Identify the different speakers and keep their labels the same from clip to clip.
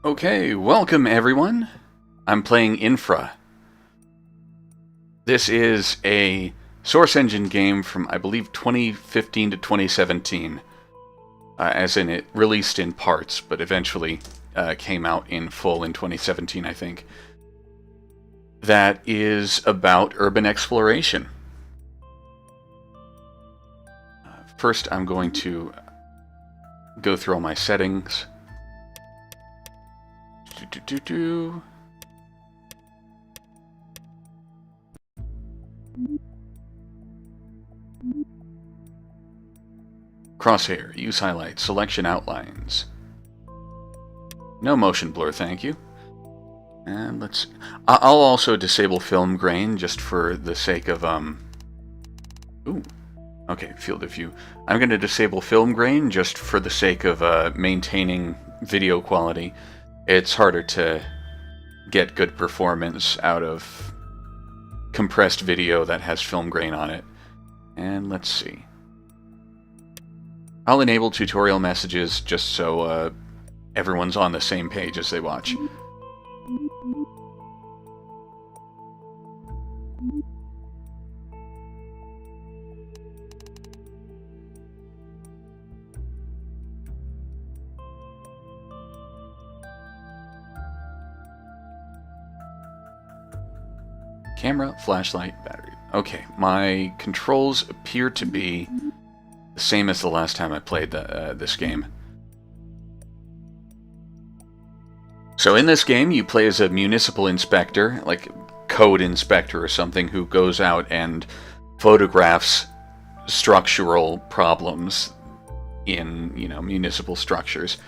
Speaker 1: Okay, welcome everyone. I'm playing Infra. This is a Source Engine game from, I believe, 2015 to 2017. As in, it released in parts, but eventually came out in full in 2017, I think. That is about urban exploration. First, I'm going to go through all my settings. Crosshair, use highlights, selection outlines. No motion blur, thank you. And let's... I'll also disable film grain just for the sake of, Ooh. Okay, field of view. I'm going to disable film grain just for the sake of maintaining video quality. It's harder to get good performance out of compressed video that has film grain on it. And let's see. I'll enable tutorial messages just so everyone's on the same page as they watch. Camera, flashlight, battery. Okay, my controls appear to be the same as the last time I played this game. So in this game, you play as a municipal inspector, like code inspector or something, who goes out and photographs structural problems in, municipal structures.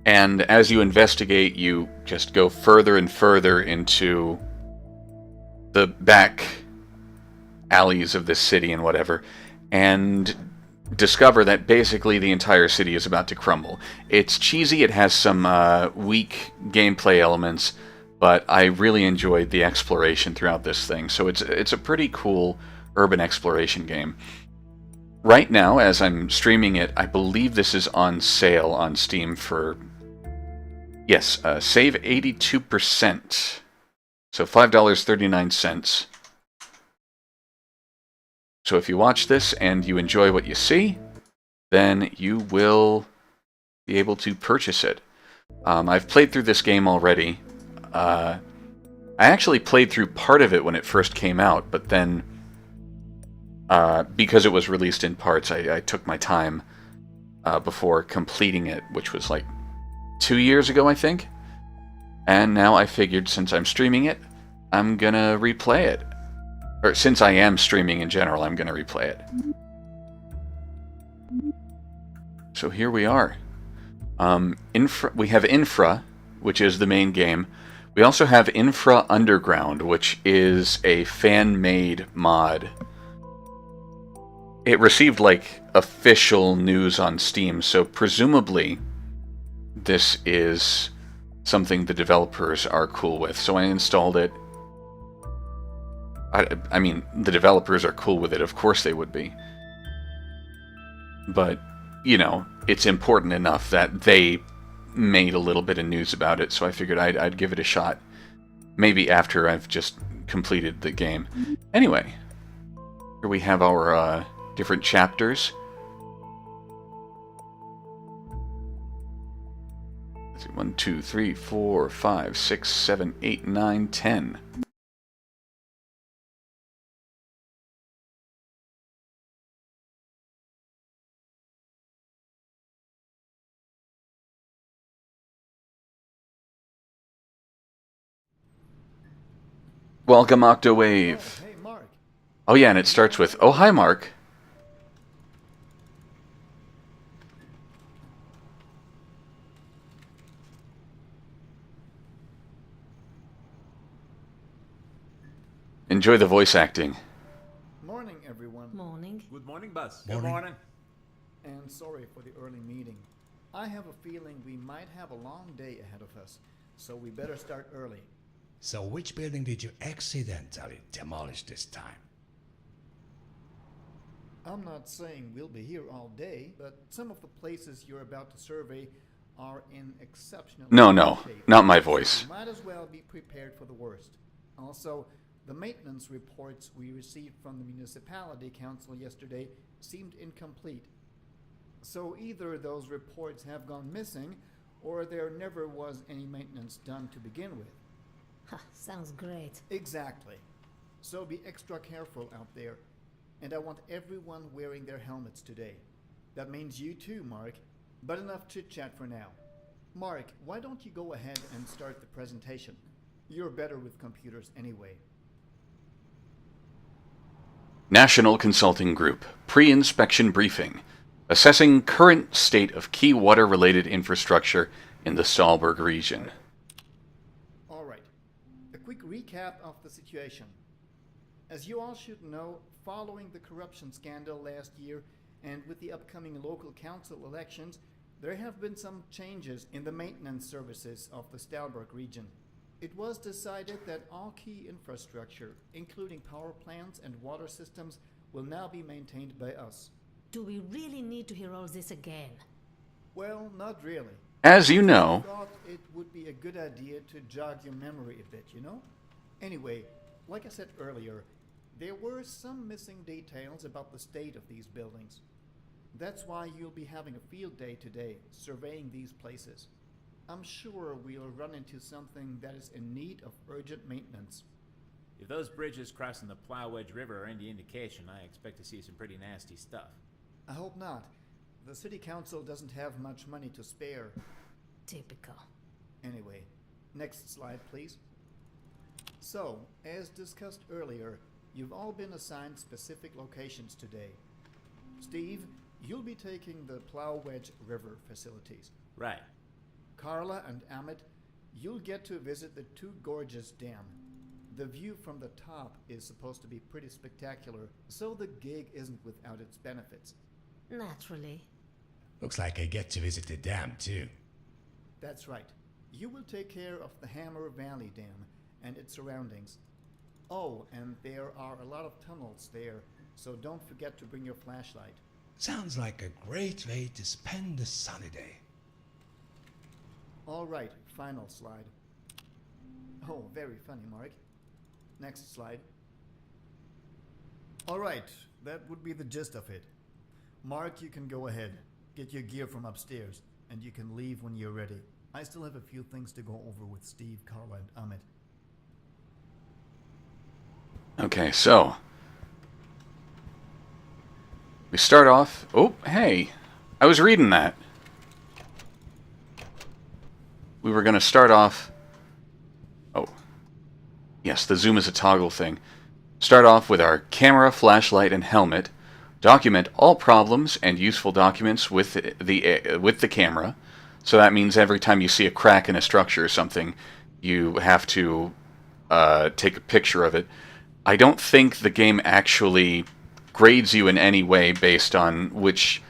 Speaker 1: And as you investigate, you just go further and further into the back alleys of this city and whatever, and discover that basically the entire city is about to crumble. It's cheesy, it has some weak gameplay elements, but I really enjoyed the exploration throughout this thing, so it's a pretty cool urban exploration game. Right now, as I'm streaming it, I believe this is on sale on Steam for... Yes, save 82%. So $5.39. So if you watch this and you enjoy what you see, then you will be able to purchase it. I've played through this game already. I actually played through part of it when it first came out, but then because it was released in parts, I took my time before completing it, which was like 2 years ago, I think. And now I figured, since I'm streaming it, I'm gonna replay it. Or since I am streaming in general, I'm gonna replay it. So here we are. We have Infra, which is the main game. We also have Infra Underground, which is a fan-made mod. It received, like, official news on Steam, so presumably this is something the developers are cool with. So I installed it. I mean, the developers are cool with it. Of course they would be. But, it's important enough that they made a little bit of news about it, so I figured I'd give it a shot. Maybe after I've just completed the game. Anyway, here we have our different chapters. 1, 2, 3, 4, 5, 6, 7, 8, 9, 10. Welcome, Octowave.
Speaker 2: Oh, hey, Mark.
Speaker 1: Oh yeah, and it starts with, "Oh, hi, Mark." Enjoy the voice acting.
Speaker 2: Morning, everyone.
Speaker 3: Morning.
Speaker 4: Good morning, boss.
Speaker 5: Good morning.
Speaker 2: And sorry for the early meeting. I have a feeling we might have a long day ahead of us, so we better start early.
Speaker 5: So which building did you accidentally demolish this time?
Speaker 2: I'm not saying we'll be here all day, but some of the places you're about to survey are in exceptionally
Speaker 1: No,
Speaker 2: good
Speaker 1: no,
Speaker 2: shape.
Speaker 1: not my voice.
Speaker 2: You might as well be prepared for the worst. Also, the maintenance reports we received from the municipality council yesterday seemed incomplete. So either those reports have gone missing, or there never was any maintenance done to begin with.
Speaker 3: Ha, sounds great.
Speaker 2: Exactly. So be extra careful out there. And I want everyone wearing their helmets today. That means you too, Mark. But enough chit-chat for now. Mark, why don't you go ahead and start the presentation? You're better with computers anyway.
Speaker 1: National Consulting Group, pre-inspection briefing, assessing current state of key water-related infrastructure in the Stahlberg region.
Speaker 2: All right. A quick recap of the situation. As you all should know, following the corruption scandal last year and with the upcoming local council elections, there have been some changes in the maintenance services of the Stahlberg region. It was decided that all key infrastructure, including power plants and water systems, will now be maintained by us.
Speaker 3: Do we really need to hear all this again?
Speaker 2: Well, not really.
Speaker 1: As you know,
Speaker 2: I thought it would be a good idea to jog your memory a bit, you know? Anyway, like I said earlier, there were some missing details about the state of these buildings. That's why you'll be having a field day today, surveying these places. I'm sure we'll run into something that is in need of urgent maintenance.
Speaker 4: If those bridges crossing the Plow Wedge River are any indication, I expect to see some pretty nasty stuff.
Speaker 2: I hope not. The city council doesn't have much money to spare.
Speaker 3: Typical.
Speaker 2: Anyway, next slide, please. So, as discussed earlier, you've all been assigned specific locations today. Steve, you'll be taking the Plow Wedge River facilities.
Speaker 4: Right.
Speaker 2: Carla and Amit, you'll get to visit the Two Gorges Dam. The view from the top is supposed to be pretty spectacular, so the gig isn't without its benefits.
Speaker 3: Naturally.
Speaker 5: Looks like I get to visit the dam too.
Speaker 2: That's right. You will take care of the Hammer Valley Dam and its surroundings. Oh, and there are a lot of tunnels there, so don't forget to bring your flashlight.
Speaker 5: Sounds like a great way to spend a sunny day.
Speaker 2: All right, final slide. Oh, very funny, Mark. Next slide. All right, that would be the gist of it. Mark, you can go ahead. Get your gear from upstairs, and you can leave when you're ready. I still have a few things to go over with Steve, Carla, and Amit.
Speaker 1: okay, so we start off. Oh, hey, I was reading that. We were going to start off. Oh, yes, the zoom is a toggle thing. Start off with our camera, flashlight, and helmet. Document all problems and useful documents with the camera. So that means every time you see a crack in a structure or something, you have to take a picture of it. I don't think the game actually grades you in any way based on which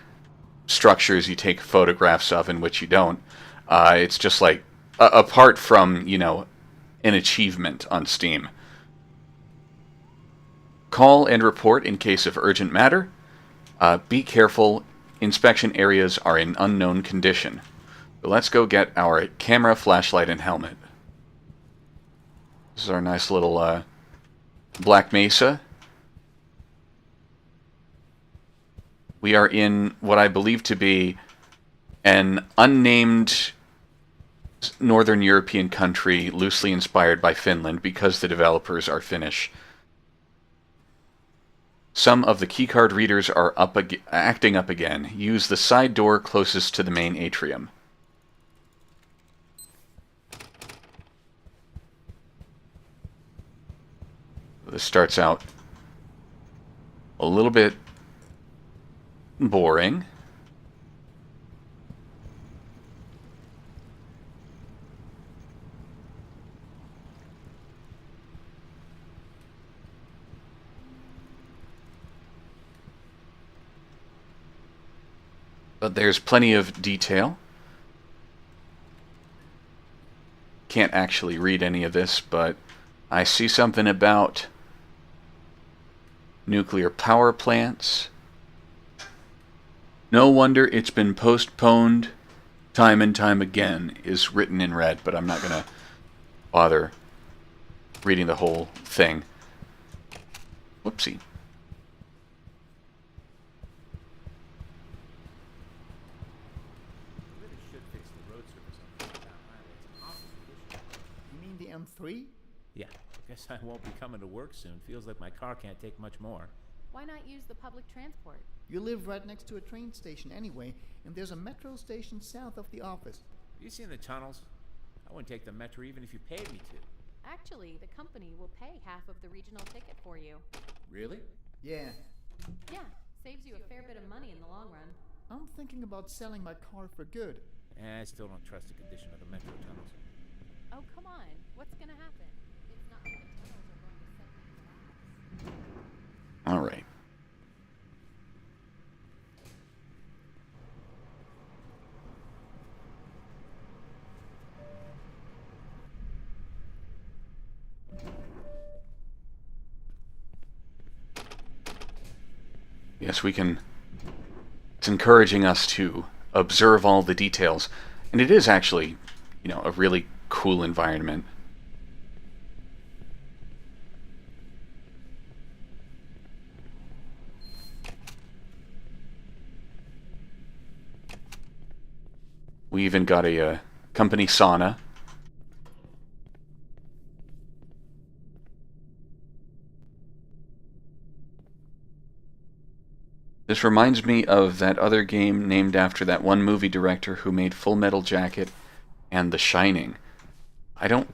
Speaker 1: structures you take photographs of and which you don't. It's just like, apart from, you know, an achievement on Steam. Call and report in case of urgent matter. Be careful, inspection areas are in unknown condition. So let's go get our camera, flashlight, and helmet. This is our nice little Black Mesa. We are in what I believe to be an unnamed Northern European country loosely inspired by Finland because the developers are Finnish. Some of the keycard readers are acting up again. Use the side door closest to the main atrium. This starts out a little bit boring. But there's plenty of detail. Can't actually read any of this, but I see something about nuclear power plants. No wonder it's been postponed time and time again is written in red, but I'm not going to bother reading the whole thing. Whoopsie.
Speaker 4: Really should fix the road surface on the down highway. It's an awful condition.
Speaker 2: You mean the M3?
Speaker 4: Yeah, guess I won't be coming to work soon. Feels like my car can't take much more.
Speaker 6: Why not use the public transport?
Speaker 2: You live right next to a train station anyway, and there's a metro station south of the office.
Speaker 4: Have you seen the tunnels? I wouldn't take the metro even if you paid me to.
Speaker 6: Actually, the company will pay half of the regional ticket for you.
Speaker 4: Really?
Speaker 2: Yeah,
Speaker 6: Yeah, saves you a fair bit of money in the long run.
Speaker 2: I'm thinking about selling my car for good.
Speaker 4: I still don't trust the condition of the metro tunnels.
Speaker 6: Oh, come on. What's gonna happen? It's not like the tunnels are going to suddenly collapse.
Speaker 1: All right. Yes, we can. It's encouraging us to observe all the details. And it is actually, you know, a really cool environment. We even got a company sauna. This reminds me of that other game named after that one movie director who made Full Metal Jacket and The Shining. I don't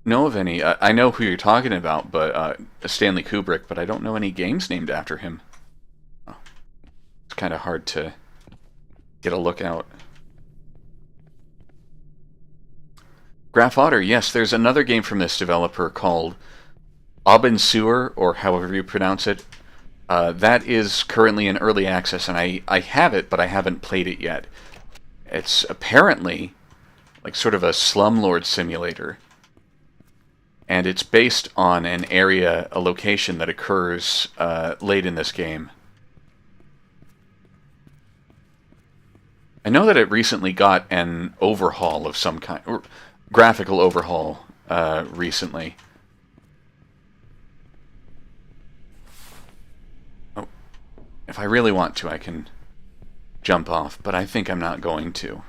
Speaker 1: know of any. I know who you're talking about, but Stanley Kubrick, but I don't know any games named after him. Oh, it's kind of hard to get a look out. Graph Otter, yes, there's another game from this developer called Aubin Sewer, or however you pronounce it. That is currently in early access, and I have it, but I haven't played it yet. It's apparently like sort of a slumlord simulator, and it's based on an area, a location that occurs late in this game. I know that it recently got an overhaul of some kind, or graphical overhaul recently. If I really want to, I can jump off, but I think I'm not going to.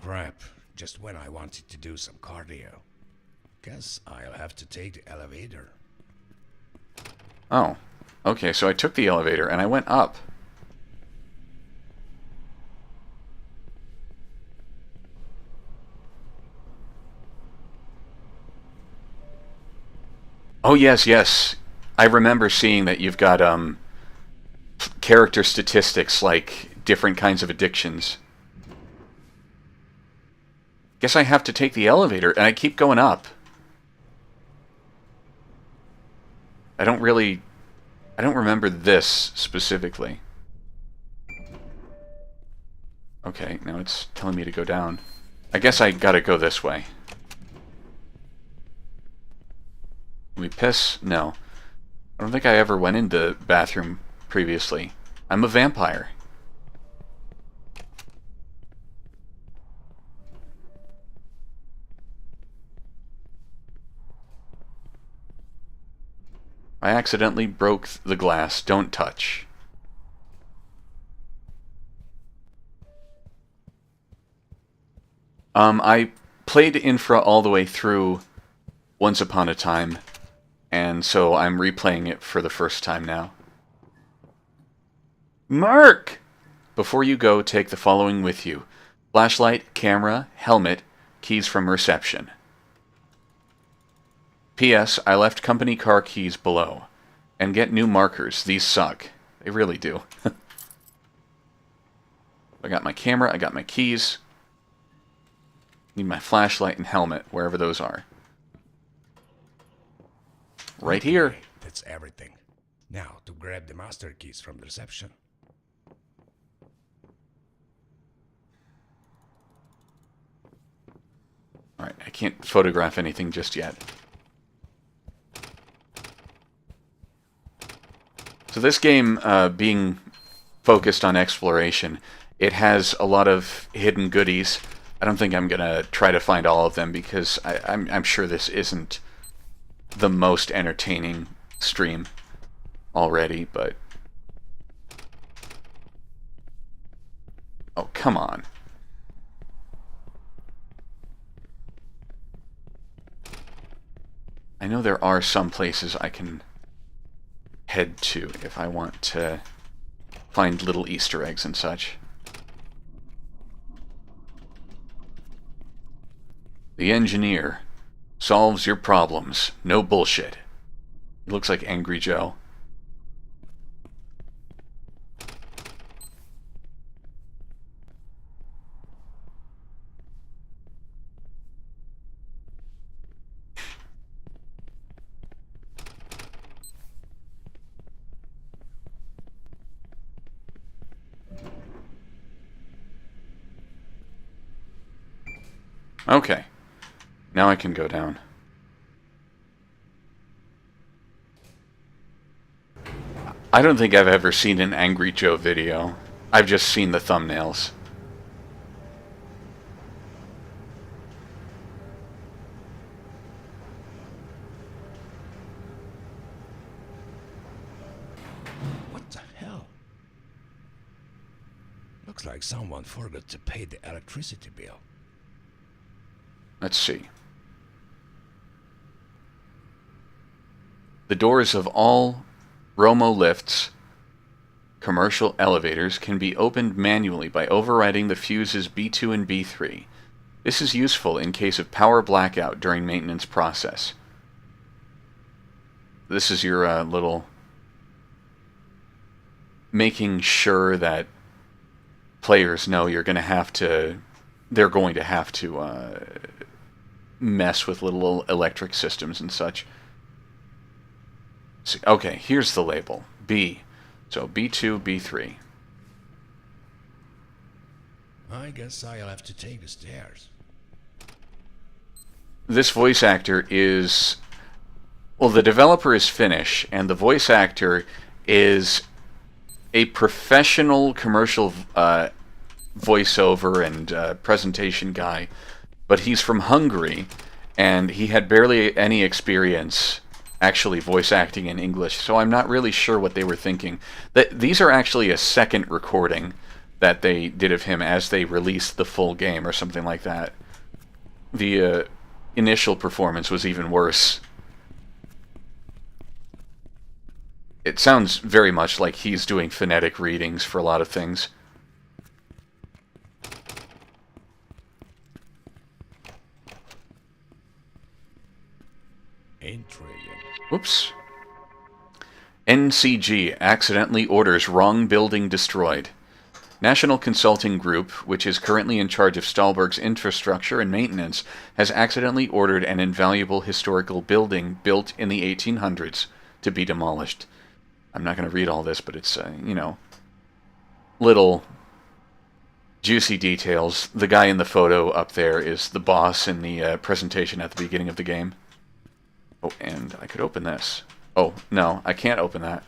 Speaker 5: Crap, just when I wanted to do some cardio. Guess I'll have to take the elevator.
Speaker 1: Oh, okay, so I took the elevator and I went up. Oh, yes, yes. I remember seeing that you've got character statistics like different kinds of addictions. Guess I have to take the elevator, and I keep going up. I don't remember this specifically. Okay, now it's telling me to go down. I guess I gotta go this way. Let me piss? No. I don't think I ever went in the bathroom previously. I'm a vampire. I accidentally broke the glass. Don't touch. I played Infra all the way through once upon a time, and so I'm replaying it for the first time now. Mark! Before you go, take the following with you. Flashlight, camera, helmet, keys from reception. P.S. I left company car keys below. And get new markers. These suck. They really do. I got my camera, I got my keys. Need my flashlight and helmet, wherever those are. Right here.
Speaker 5: Okay, that's everything. Now to grab the master keys from the reception.
Speaker 1: Alright, I can't photograph anything just yet. So this game, being focused on exploration. It has a lot of hidden goodies. I don't think I'm gonna try to find all of them because I'm sure this isn't the most entertaining stream already, but... Oh, come on. I know there are some places I can head to if I want to find little Easter eggs and such. The engineer solves your problems. No bullshit. He looks like Angry Joe. Okay. Now I can go down. I don't think I've ever seen an Angry Joe video. I've just seen the thumbnails.
Speaker 5: What the hell? Looks like someone forgot to pay the electricity bill.
Speaker 1: Let's see. The doors of all Romo lifts, commercial elevators, can be opened manually by overriding the fuses B2 and B3. This is useful in case of power blackout during maintenance process. This is your little... making sure that players know you're going to have to... they're going to have to mess with little electric systems and such. See, okay, here's the label. B. So B2, B3.
Speaker 5: I guess I'll have to take the stairs.
Speaker 1: This voice actor is... well, the developer is Finnish, and the voice actor is a professional commercial voiceover and presentation guy, but he's from Hungary, and he had barely any experience actually voice acting in English, so I'm not really sure what they were thinking. These are actually a second recording that they did of him as they released the full game or something like that. The initial performance was even worse. It sounds very much like he's doing phonetic readings for a lot of things.
Speaker 5: Intriguing.
Speaker 1: Whoops. NCG accidentally orders wrong building destroyed. National Consulting Group, which is currently in charge of Stahlberg's infrastructure and maintenance, has accidentally ordered an invaluable historical building built in the 1800s to be demolished. I'm not going to read all this, but it's, you know, little juicy details. The guy in the photo up there is the boss in the presentation at the beginning of the game. Oh, and I could open this. Oh, no, I can't open that.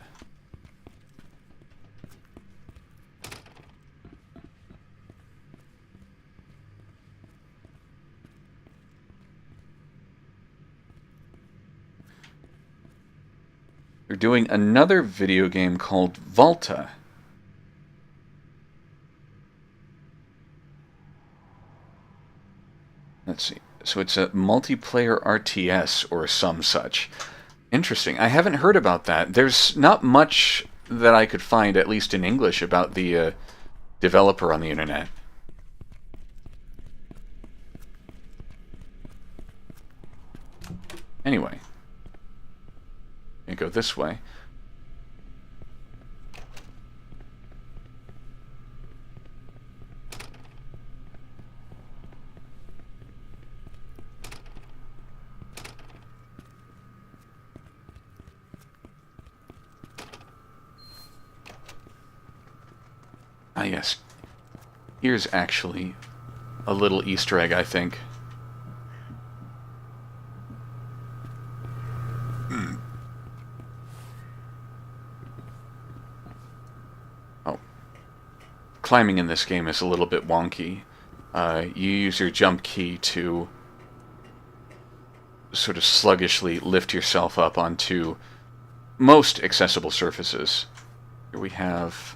Speaker 1: They're doing another video game called Volta. Let's see. So it's a multiplayer RTS or some such. Interesting. I haven't heard about that. There's not much that I could find, at least in English, about the developer on the internet. Anyway. I go this way. Ah, yes. Here's actually a little Easter egg, I think. Oh. climbing in this game is a little bit wonky. You use your jump key to sort of sluggishly lift yourself up onto most accessible surfaces. Here we have...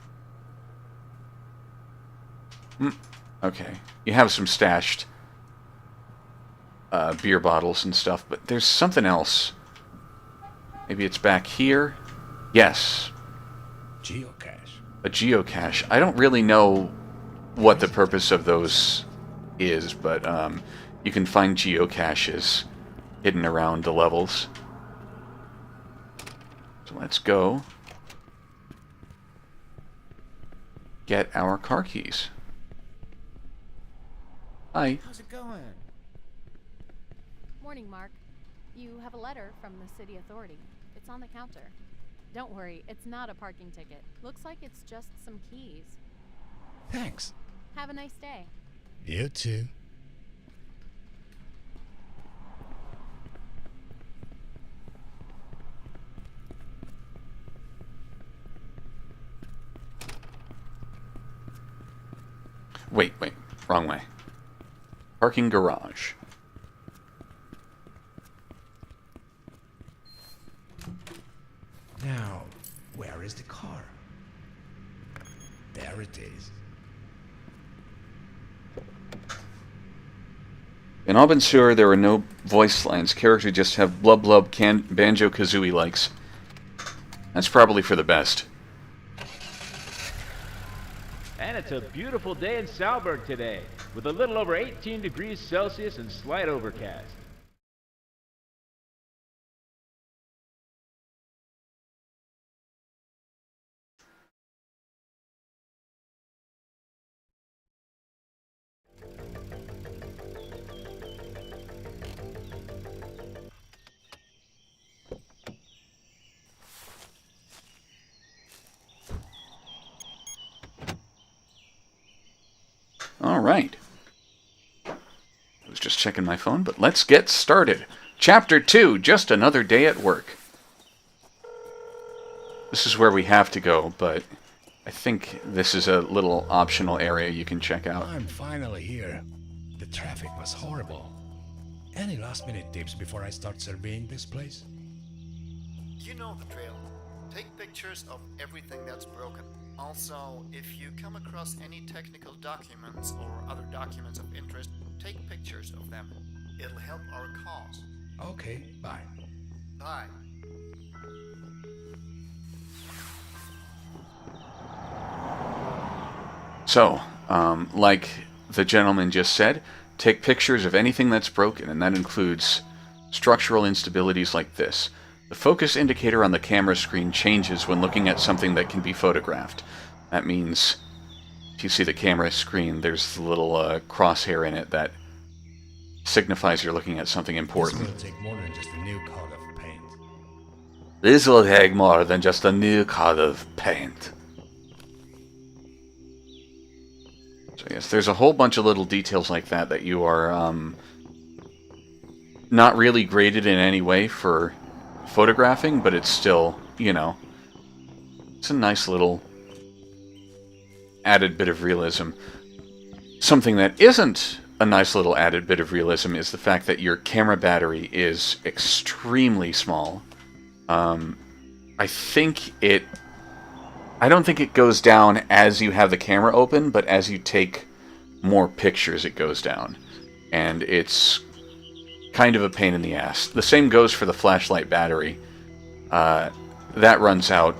Speaker 1: okay. You have some stashed beer bottles and stuff, but there's something else. Maybe it's back here? Yes.
Speaker 5: Geocache.
Speaker 1: A geocache. I don't really know what the purpose of those is, but you can find geocaches hidden around the levels. So let's go get our car keys. Hi.
Speaker 4: How's it going?
Speaker 6: Morning, Mark. You have a letter from the city authority. It's on the counter. Don't worry, it's not a parking ticket. Looks like it's just some keys.
Speaker 5: Thanks.
Speaker 6: Have a nice day.
Speaker 5: You too.
Speaker 1: Wait, wrong way. Parking garage.
Speaker 5: Now, where is the car? There it is.
Speaker 1: In Aubin Sewer, there are no voice lines. Characters just have blub blub Banjo-Kazooie likes. That's probably for the best.
Speaker 7: And it's a beautiful day in Salberg today, with a little over 18 degrees Celsius and slight overcast.
Speaker 1: All right. I was just checking my phone, but let's get started. Chapter 2, Just Another Day at Work. This is where we have to go, but I think this is a little optional area you can check out.
Speaker 5: I'm finally here. The traffic was horrible. Any last-minute tips before I start surveying this place?
Speaker 2: You know the drill. Take pictures of everything that's broken. Also, if you come across any technical documents or other documents of interest, take pictures of them. It'll help our cause.
Speaker 5: Okay, bye.
Speaker 2: Bye.
Speaker 1: So, like the gentleman just said, take pictures of anything that's broken, and that includes structural instabilities like this. The focus indicator on the camera screen changes when looking at something that can be photographed. That means, if you see the camera screen, there's the little crosshair in it that signifies you're looking at something important.
Speaker 5: This will take more than just a new coat of paint.
Speaker 1: This will take more than just a new coat of paint. So yes, there's a whole bunch of little details like that that you are not really graded in any way for photographing, but it's still, you know, it's a nice little added bit of realism. Something that isn't a nice little added bit of realism is the fact that your camera battery is extremely small. I don't think it goes down as you have the camera open, but as you take more pictures, it goes down. And it's kind of a pain in the ass. The same goes for the flashlight battery. That runs out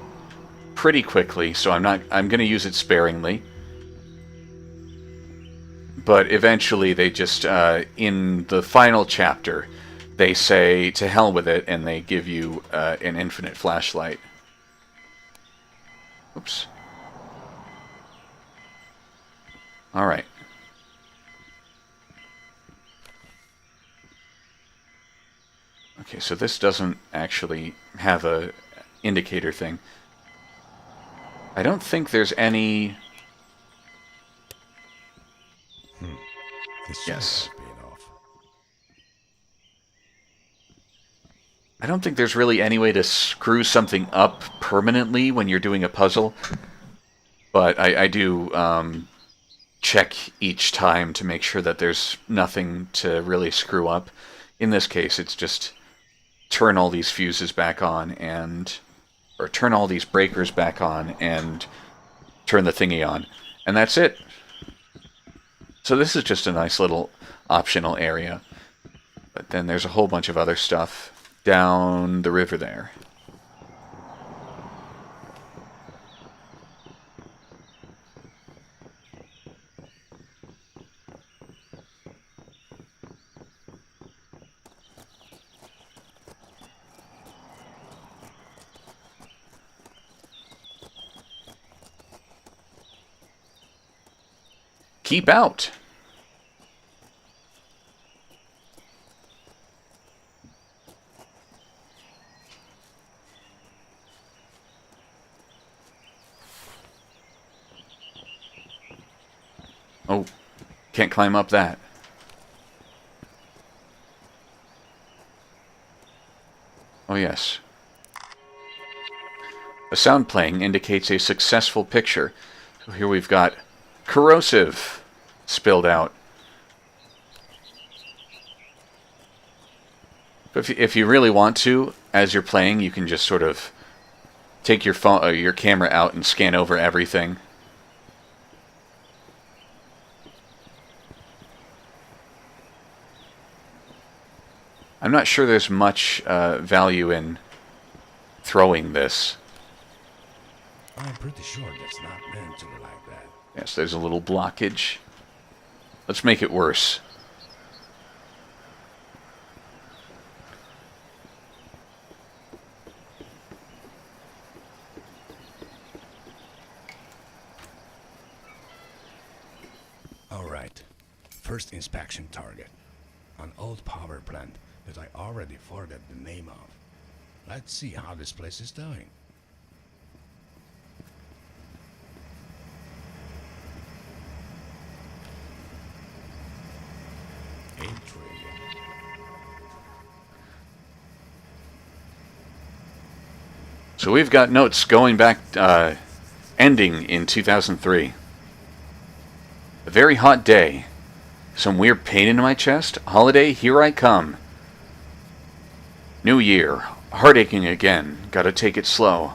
Speaker 1: pretty quickly, so I'm going to use it sparingly. But eventually they just, in the final chapter, they say, to hell with it, and they give you an infinite flashlight. Oops. Alright. Okay, so this doesn't actually have a indicator thing. I don't think there's any...
Speaker 5: This
Speaker 1: Yes.
Speaker 5: should be enough.
Speaker 1: I don't think there's really any way to screw something up permanently when you're doing a puzzle. but I do check each time to make sure that there's nothing to really screw up. In this case, it's just turn all these fuses back on or turn all these breakers back on and turn the thingy on. And that's it. So this is just a nice little optional area. But then there's a whole bunch of other stuff down the river there. Keep out! Oh, can't climb up that. Oh yes. The sound playing indicates a successful picture. So here we've got corrosive spilled out. If you really want to, as you're playing, you can just sort of take your phone, your camera out and scan over everything. I'm not sure there's much value in throwing this.
Speaker 5: I'm pretty sure that's not meant to be like that.
Speaker 1: Yes, there's a little blockage. Let's make it worse.
Speaker 5: All right. First inspection target. An old power plant that I already forgot the name of. Let's see how this place is doing. Intriguing.
Speaker 1: So we've got notes going back, ending in 2003. A very hot day. Some weird pain in my chest. Holiday, here I come. New year. Heart aching again. Gotta take it slow.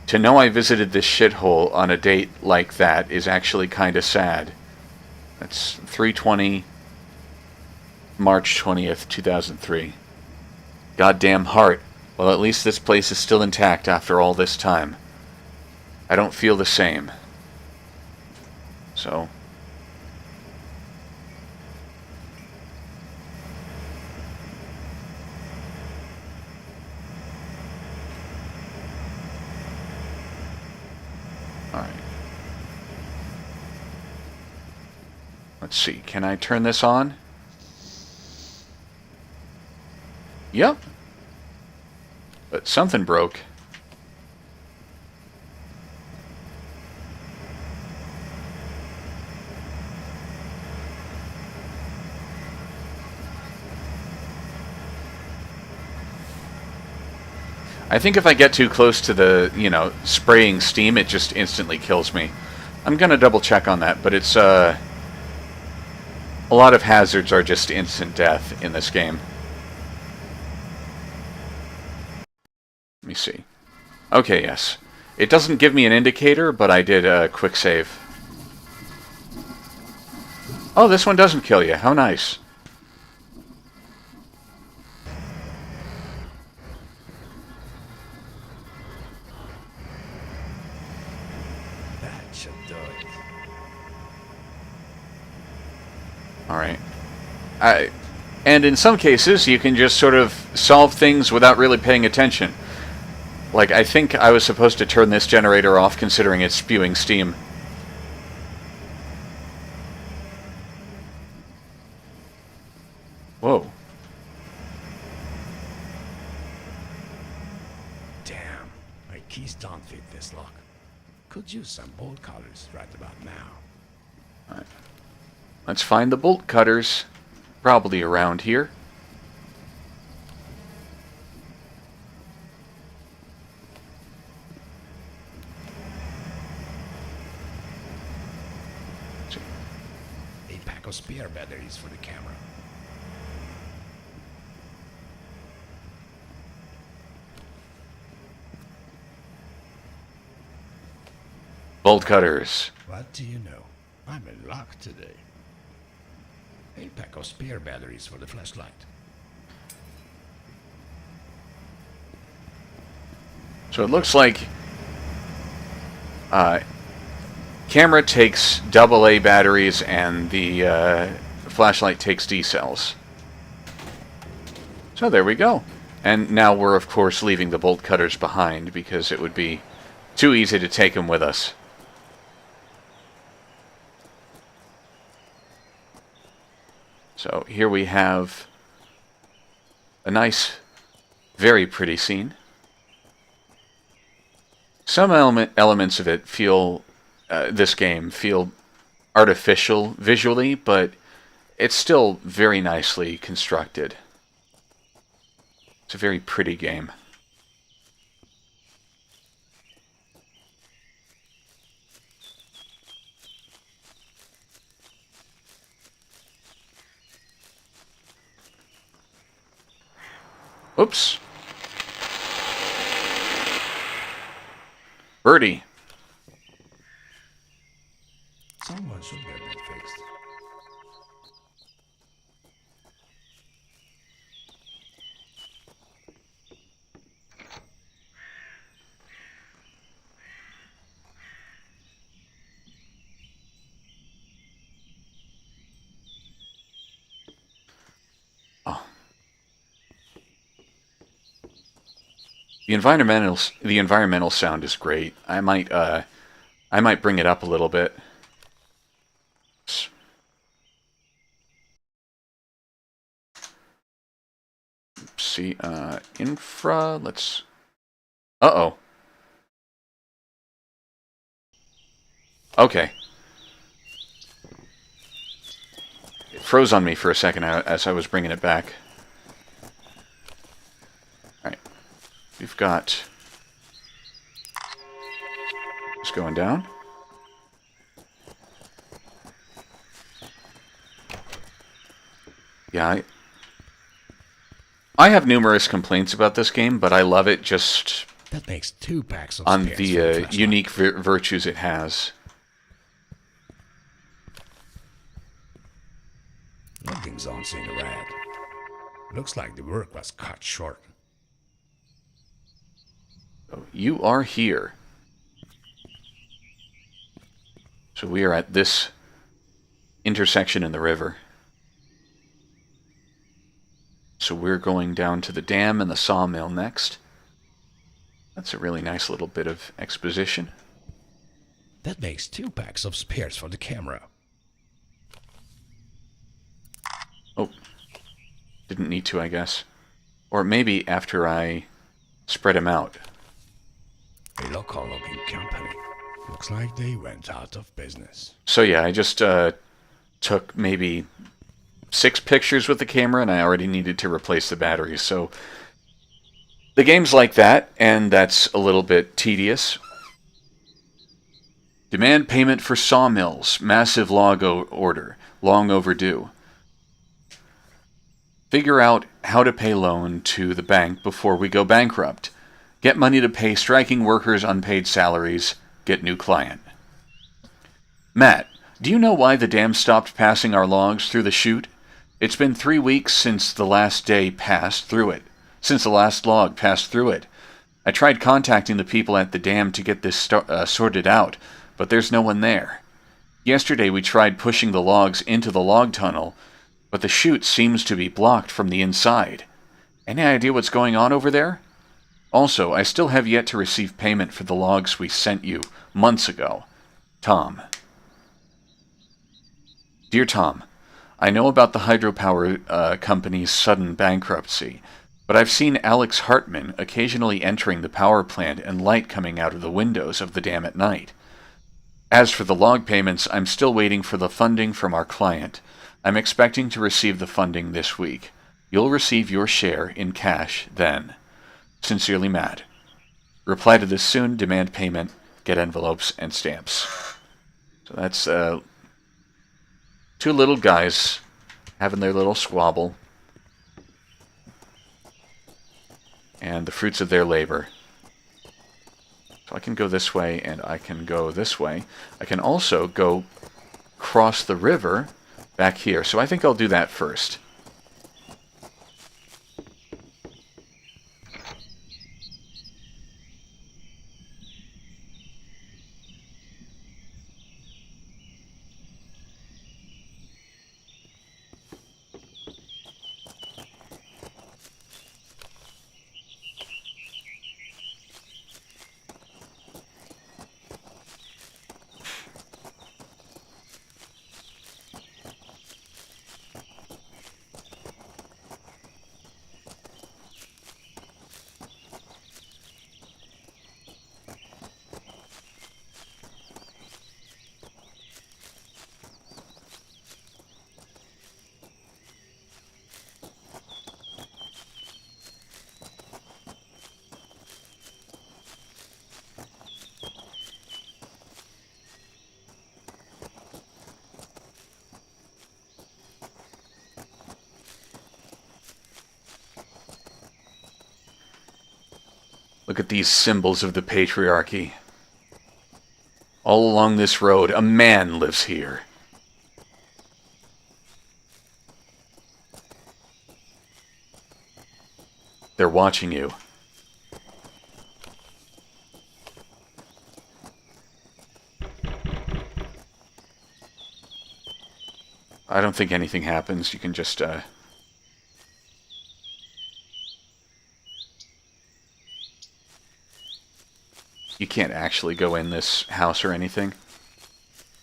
Speaker 1: To know I visited this shithole on a date like that is actually kinda sad. That's 3/20, March 20th, 2003. Goddamn heart. Well, at least this place is still intact after all this time. I don't feel the same. So... Alright. Let's see, can I turn this on? Yep. But something broke. I think if I get too close to the, spraying steam, it just instantly kills me. I'm gonna double check on that, but it's, a lot of hazards are just instant death in this game. Let me see. Okay, yes. It doesn't give me an indicator, but I did a quick save. Oh, this one doesn't kill you. How nice.
Speaker 5: That should do it.
Speaker 1: Alright. And in some cases, you can just sort of solve things without really paying attention. Like, I think I was supposed to turn this generator off considering it's spewing steam. Whoa.
Speaker 5: Damn, my keys don't fit this lock. Could use some bolt cutters right about now.
Speaker 1: Alright. Let's find the bolt cutters. Probably around here.
Speaker 5: of spare batteries for the camera.
Speaker 1: Bolt cutters.
Speaker 5: What do you know? I'm in luck today. A pack of spare batteries for the flashlight.
Speaker 1: So it looks like camera takes AA batteries and the flashlight takes D cells. So there we go. And now we're of course leaving the bolt cutters behind because it would be too easy to take them with us. So here we have a nice, very pretty scene. Some elements of it feel, this game feel artificial visually, but it's still very nicely constructed. It's a very pretty game. Oops. Birdie.
Speaker 5: Someone should get that fixed.
Speaker 1: Oh. The environmental sound is great. I might bring it up a little bit. Let's see, Infra, let's... Uh-oh. Okay. It froze on me for a second as I was bringing it back. Alright. We've got... Just going down. Yeah, I have numerous complaints about this game, but I love it just
Speaker 5: That makes 2 packs of
Speaker 1: on
Speaker 5: spares
Speaker 1: the
Speaker 5: for the flashlight.
Speaker 1: unique virtues it has.
Speaker 5: Loading zone's in red. Looks like the work was cut short.
Speaker 1: So you are here. So we are at this intersection in the river. So we're going down to the dam and the sawmill next. That's a really nice little bit of exposition.
Speaker 5: That makes 2 packs of spares for the camera.
Speaker 1: Oh, didn't need to, I guess. Or maybe after I spread them out.
Speaker 5: A local-looking company. Looks like they went out of business.
Speaker 1: So yeah, I just took maybe 6 pictures with the camera, and I already needed to replace the batteries. So the game's like that, and that's a little bit tedious. Demand payment for sawmills. Massive log order. Long overdue. Figure out how to pay loan to the bank before we go bankrupt. Get money to pay striking workers unpaid salaries. Get new client. Matt, do you know why the dam stopped passing our logs through the chute? It's been 3 weeks since the last log passed through it. I tried contacting the people at the dam to get this sorted out, but there's no one there. Yesterday we tried pushing the logs into the log tunnel, but the chute seems to be blocked from the inside. Any idea what's going on over there? Also, I still have yet to receive payment for the logs we sent you months ago. Tom. Dear Tom, I know about the hydropower company's sudden bankruptcy, but I've seen Alex Hartman occasionally entering the power plant and light coming out of the windows of the dam at night. As for the log payments, I'm still waiting for the funding from our client. I'm expecting to receive the funding this week. You'll receive your share in cash then. Sincerely, Matt. Reply to this soon. Demand payment. Get envelopes and stamps. So that's Two little guys having their little squabble. And the fruits of their labor. So I can go this way, and I can go this way. I can also go cross the river back here. So I think I'll do that first. Look at these symbols of the patriarchy. All along this road, a man lives here. They're watching you. I don't think anything happens. You can just, You can't actually go in this house or anything.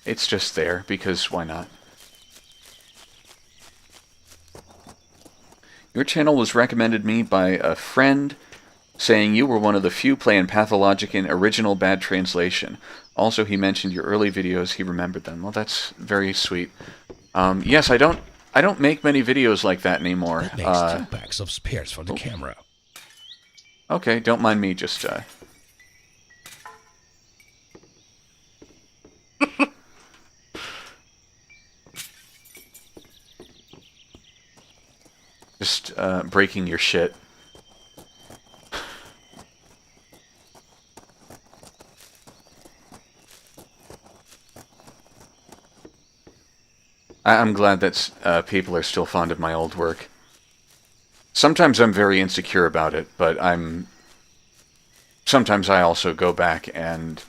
Speaker 1: It's just there, because why not? Your channel was recommended me by a friend saying you were one of the few playing Pathologic in original bad translation. Also, he mentioned your early videos, he remembered them. Well, that's very sweet. Yes, I don't make many videos like that anymore.
Speaker 5: That makes 2 packs of spares for the camera.
Speaker 1: Okay, don't mind me, just, just, breaking your shit. I'm glad that people are still fond of my old work. Sometimes I'm very insecure about it, but sometimes I also go back and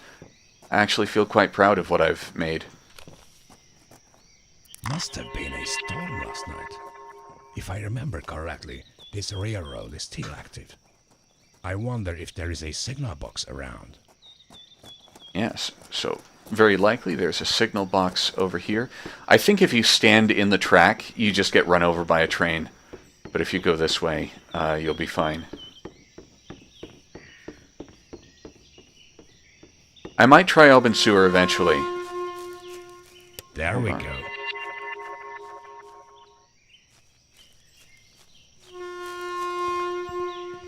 Speaker 1: actually feel quite proud of what I've made.
Speaker 5: Must have been a storm last night. If I remember correctly, this railroad is still active. I wonder if there is a signal box around.
Speaker 1: Yes, so very likely there's a signal box over here. I think if you stand in the track, you just get run over by a train. But if you go this way, you'll be fine. I might try Open Sewer eventually.
Speaker 5: There we go.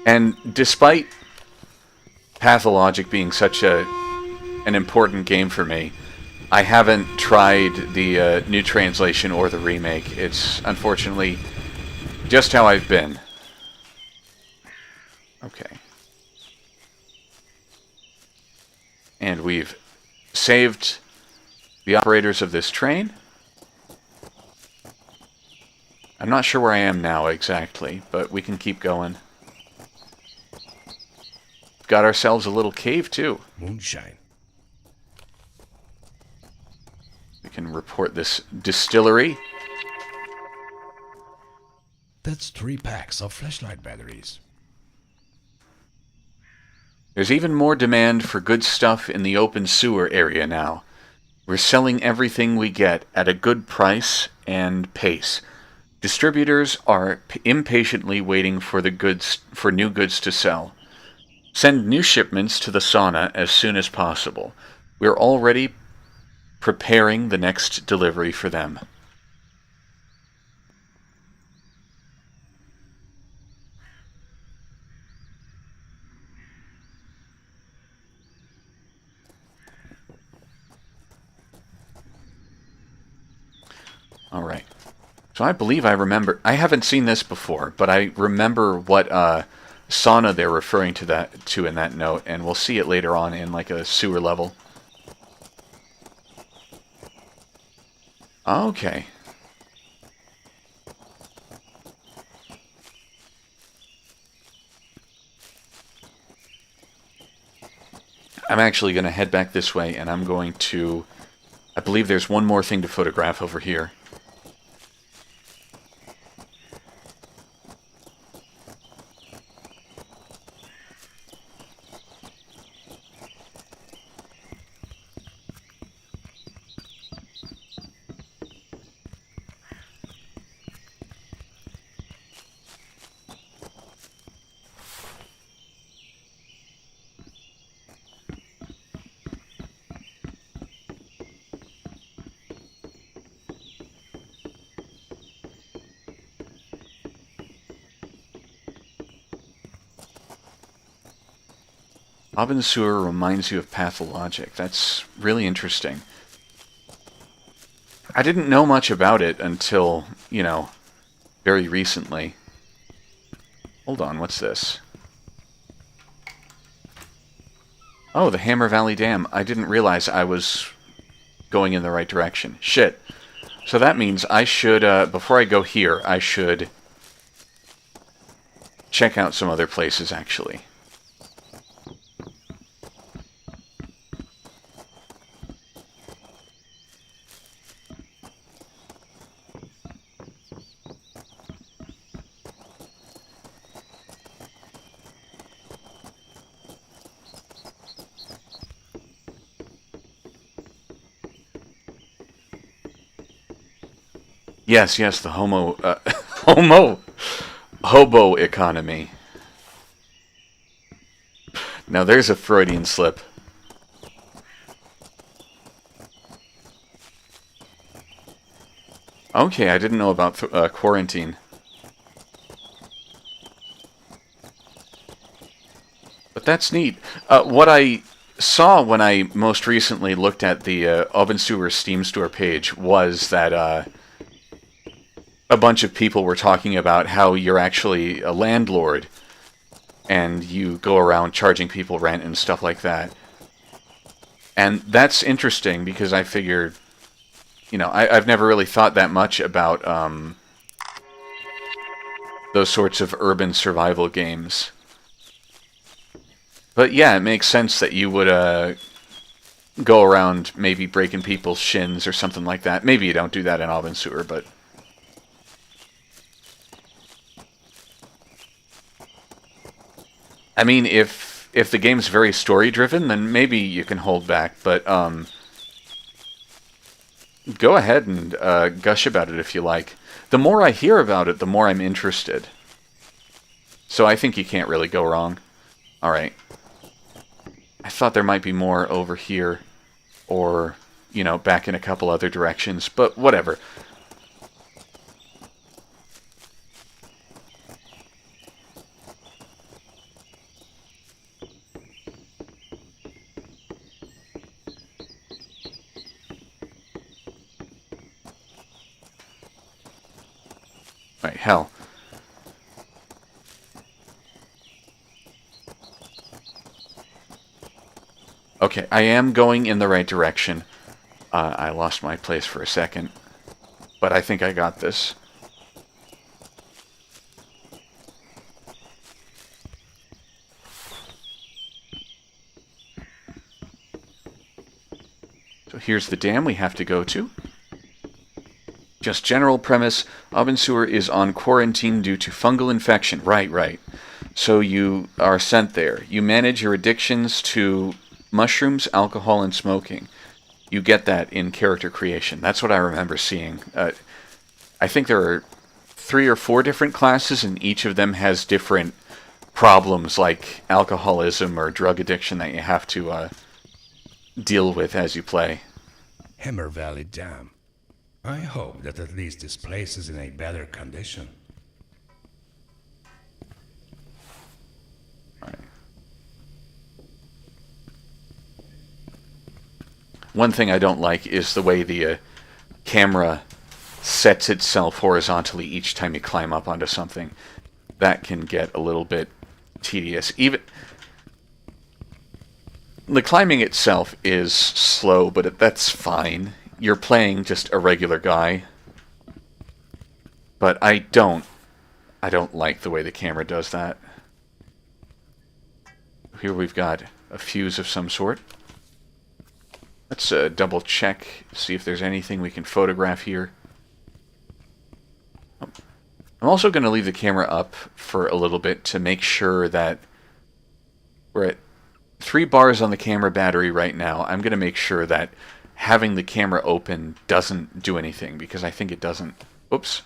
Speaker 1: And despite Pathologic being such an important game for me, I haven't tried the new translation or the remake. It's unfortunately just how I've been. Okay. And we've saved the operators of this train. I'm not sure where I am now exactly, but we can keep going. Got ourselves a little cave too.
Speaker 5: Moonshine.
Speaker 1: We can report this distillery.
Speaker 5: That's 3 packs of flashlight batteries.
Speaker 1: There's even more demand for good stuff in the open sewer area now. We're selling everything we get at a good price and pace. Distributors are impatiently waiting for new goods to sell. Send new shipments to the sauna as soon as possible. We're already preparing the next delivery for them. Alright. So I believe I remember... I haven't seen this before, but I remember what sauna they're referring to in that note, and we'll see it later on in like a sewer level. Okay. I'm actually going to head back this way, and I'm going to... I believe there's one more thing to photograph over here. Bob in the sewer reminds you of pathologic. That's really interesting. I didn't know much about it until, you know, very recently. Hold on, what's this? Oh, the Hammer Valley Dam. I didn't realize I was going in the right direction. Shit. So that means I should, before I go here, I should check out some other places, actually. Yes, yes, the hobo economy. Now there's a Freudian slip. Okay, I didn't know about quarantine. But that's neat. What I saw when I most recently looked at the Open Sewer Steam Store page was that a bunch of people were talking about how you're actually a landlord and you go around charging people rent and stuff like that. And that's interesting because I figured, you know, I've never really thought that much about those sorts of urban survival games. But yeah, it makes sense that you would go around maybe breaking people's shins or something like that. Maybe you don't do that in Open Sewer, but... I mean, if the game's very story-driven, then maybe you can hold back, but go ahead and gush about it if you like. The more I hear about it, the more I'm interested. So I think you can't really go wrong. Alright. I thought there might be more over here, or, you know, back in a couple other directions, but whatever. Right, hell. Okay, I am going in the right direction. I lost my place for a second, but I think I got this. So here's the dam we have to go to. Just general premise, Open Sewer is on quarantine due to fungal infection. Right. So you are sent there. You manage your addictions to mushrooms, alcohol, and smoking. You get that in character creation. That's what I remember seeing. I think there are 3 or 4 different classes, and each of them has different problems like alcoholism or drug addiction that you have to deal with as you play.
Speaker 5: Hammer Valley Dam. I hope that at least this place is in a better condition.
Speaker 1: Right. One thing I don't like is the way the camera sets itself horizontally each time you climb up onto something. That can get a little bit tedious. Even the climbing itself is slow, but that's fine. You're playing just a regular guy. But I don't like the way the camera does that. Here we've got a fuse of some sort. Let's double check, see if there's anything we can photograph here. I'm also going to leave the camera up for a little bit to make sure that we're at 3 bars on the camera battery right now. I'm going to make sure that having the camera open doesn't do anything, because I think it doesn't. Oops.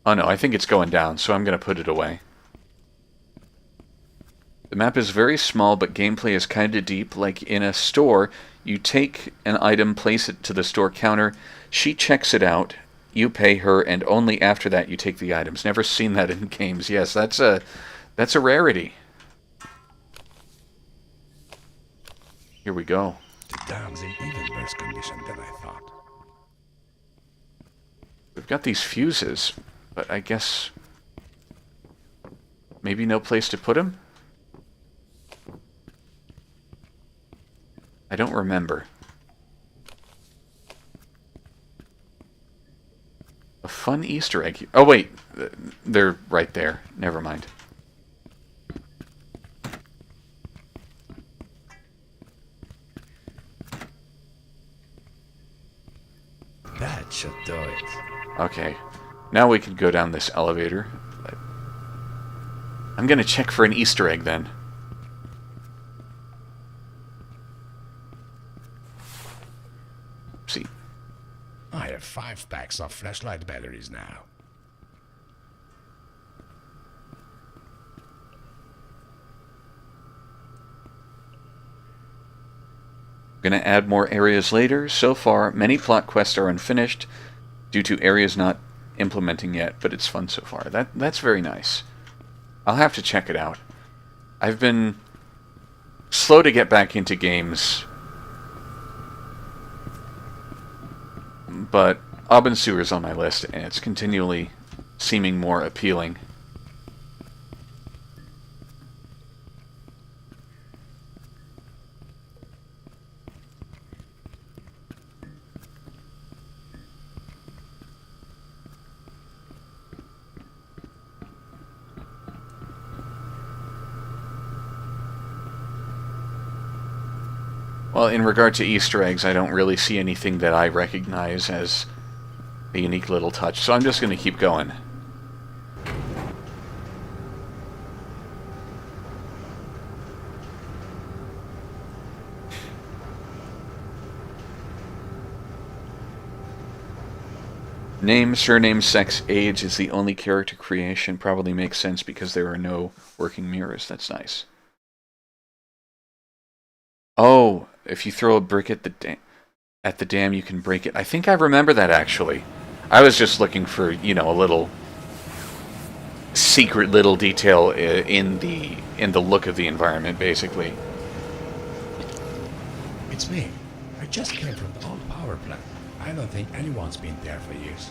Speaker 1: Oh no, I think it's going down, so I'm going to put it away. The map is very small, but gameplay is kind of deep. Like in a store, you take an item, place it to the store counter, she checks it out, you pay her, and only after that you take the items. Never seen that in games. Yes, that's a rarity. Here we go.
Speaker 5: The dam's in even worse condition than I thought.
Speaker 1: We've got these fuses, but I guess maybe no place to put them? I don't remember. A fun Easter egg. Oh wait, they're right there. Never mind.
Speaker 5: That should do it.
Speaker 1: Okay, now we can go down this elevator. I'm gonna check for an Easter egg then. See.
Speaker 5: I have 5 packs of flashlight batteries now.
Speaker 1: Gonna add more areas later. So far, many plot quests are unfinished due to areas not implementing yet, but it's fun so far. That's very nice. I'll have to check it out. I've been slow to get back into games, but Abensur is on my list, and it's continually seeming more appealing. Well, in regard to Easter eggs, I don't really see anything that I recognize as a unique little touch, so I'm just going to keep going. Name, surname, sex, age is the only character creation. Probably makes sense because there are no working mirrors. That's nice. Oh, if you throw a brick at the dam, you can break it. I think I remember that, actually. I was just looking for, you know, a little secret little detail in the look of the environment, basically.
Speaker 5: It's me. I just came from the old power plant. I don't think anyone's been there for years.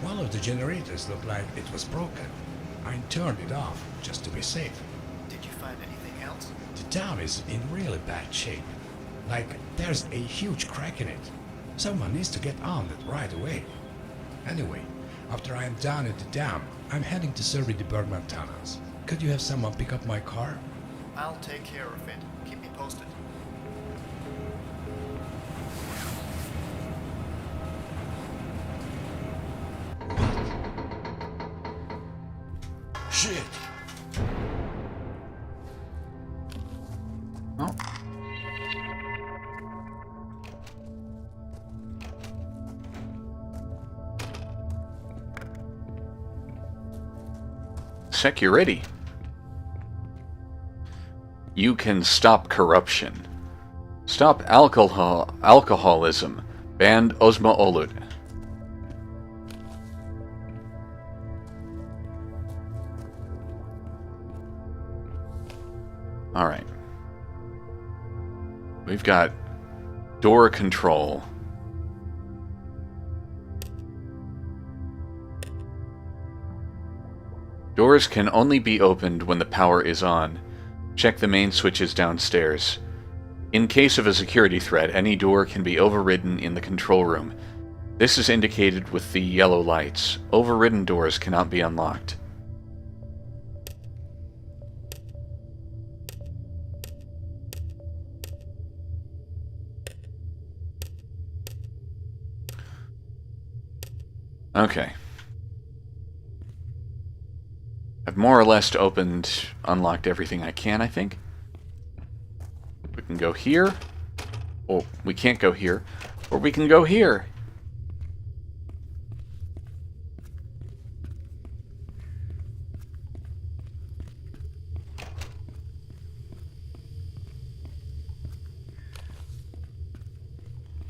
Speaker 5: One of the generators looked like it was broken. I turned it off just to be safe.
Speaker 2: Did you find anything else?
Speaker 5: The dam is in really bad shape. Like, there's a huge crack in it. Someone needs to get on it right away. Anyway, after I am down at the dam, I'm heading to survey the Bergman tunnels. Could you have someone pick up my car?
Speaker 2: I'll take care of it. Keep me posted.
Speaker 5: Shit!
Speaker 1: Oh. Security. You can stop corruption. Stop alcoholism. Ban Osma Olut. Alright. We've got Door control. Doors can only be opened when the power is on. Check the main switches downstairs. In case of a security threat, any door can be overridden in the control room. This is indicated with the yellow lights. Overridden doors cannot be unlocked. Okay. I've more or less unlocked everything I can, I think. We can go here. Oh, we can't go here. Or we can go here.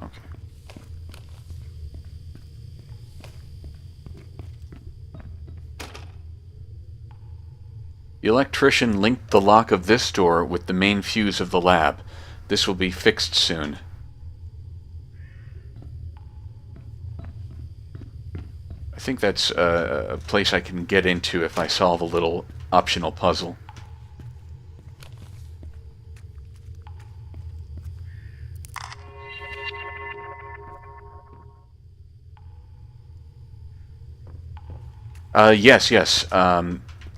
Speaker 1: Okay. The electrician linked the lock of this door with the main fuse of the lab. This will be fixed soon. I think that's a place I can get into if I solve a little optional puzzle. Yes.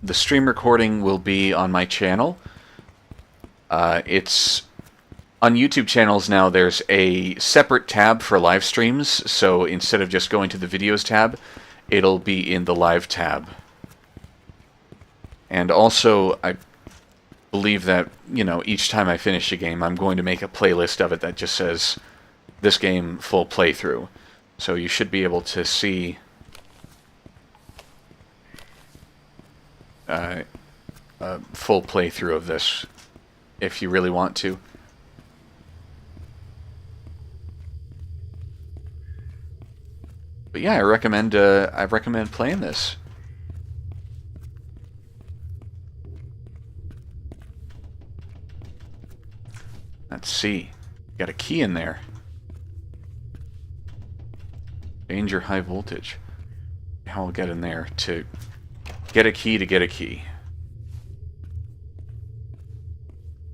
Speaker 1: The stream recording will be on my channel. It's on YouTube channels now. There's a separate tab for live streams, so instead of just going to the videos tab, it'll be in the live tab. And also, I believe that, you know, each time I finish a game, I'm going to make a playlist of it that just says, this game full playthrough. So you should be able to see a full playthrough of this if you really want to. But yeah, I recommend playing this. Let's see. Got a key in there. Danger high voltage. How I'll get in there to get a key to get a key.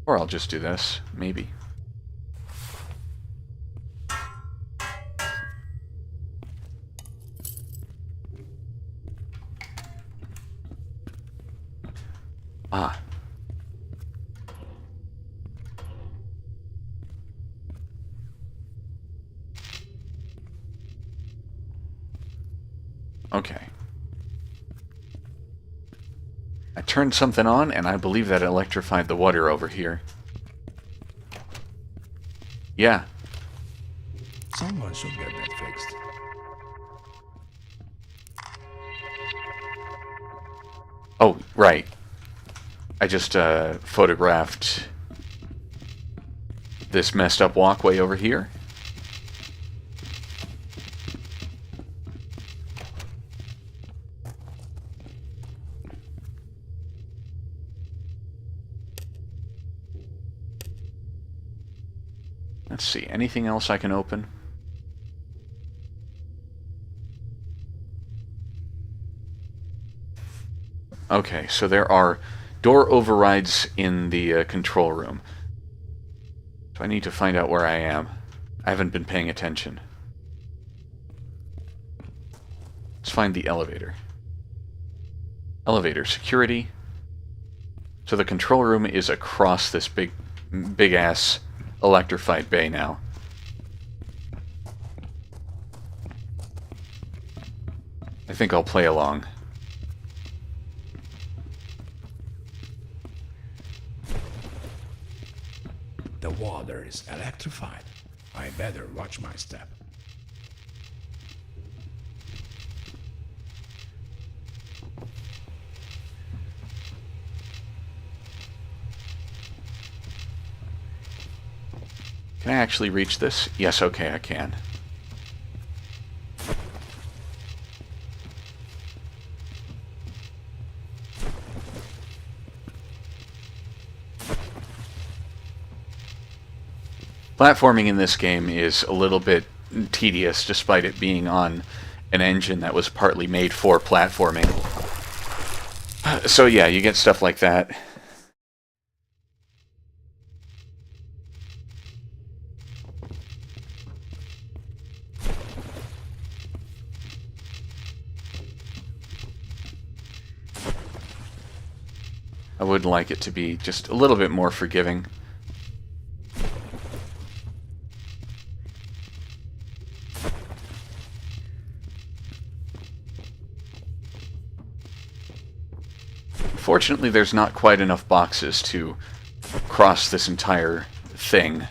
Speaker 1: Or I'll just do this, maybe. Ah. Okay. I turned something on, and I believe that electrified the water over here. Yeah.
Speaker 5: Someone should get that fixed.
Speaker 1: Oh, right. I just photographed this messed up walkway over here. Let's see, anything else I can open? Okay, so there are door overrides in the control room. So I need to find out where I am. I haven't been paying attention. Let's find the elevator. Elevator security. So the control room is across this big-ass electrified bay now. I think I'll play along.
Speaker 5: The water is electrified. I better watch my step.
Speaker 1: Can I actually reach this? Yes, okay, I can. Platforming in this game is a little bit tedious, despite it being on an engine that was partly made for platforming. So yeah, you get stuff like that. I would like it to be just a little bit more forgiving. Fortunately, there's not quite enough boxes to cross this entire thing.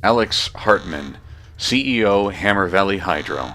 Speaker 1: Alex Hartman, CEO, Hammer Valley Hydro.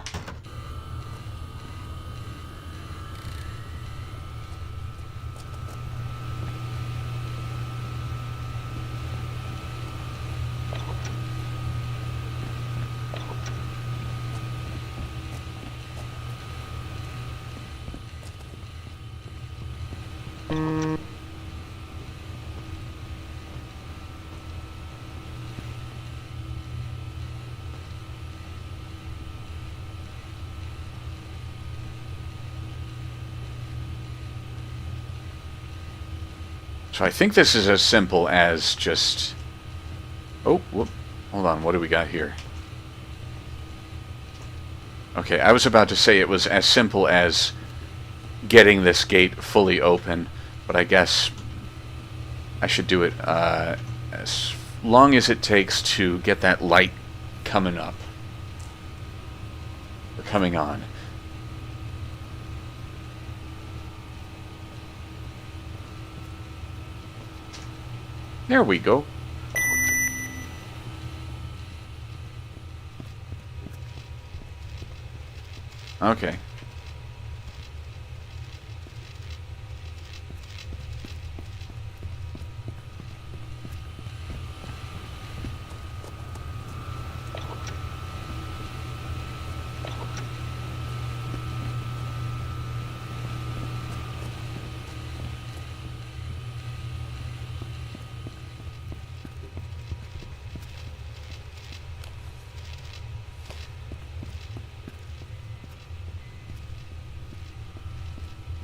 Speaker 1: So I think this is as simple as just... Oh, whoop. Hold on, what do we got here? Okay, I was about to say it was as simple as getting this gate fully open, but I guess I should do it as long as it takes to get that light coming up. Or coming on. There we go. Okay.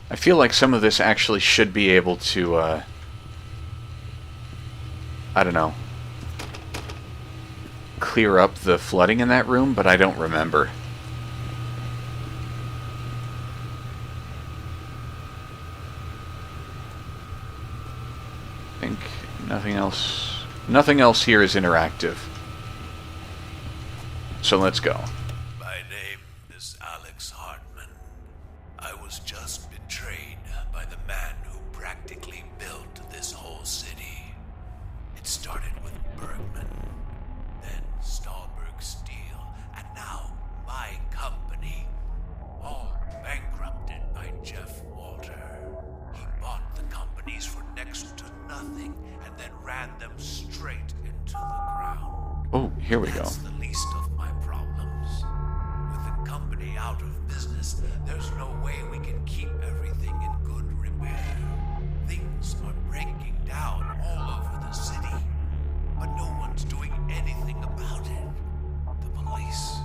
Speaker 1: I feel like some of this actually should be able to, I don't know, clear up the flooding in that room, but I don't remember. I think nothing else here is interactive. So let's go.
Speaker 8: My name is Alex Hartman. I was just betrayed by the man who practically built this whole city. It started with Bergman, then Stahlberg Steel, and now my company. All bankrupted by Jeff Walter. He bought the companies for next to nothing and then ran them straight into the ground.
Speaker 1: Oh, here we go.
Speaker 8: That's the least of my problems. With the company out of business, there's no way we can keep everything in good repair. Things are breaking down all over the city, but no one's doing anything about it. The police,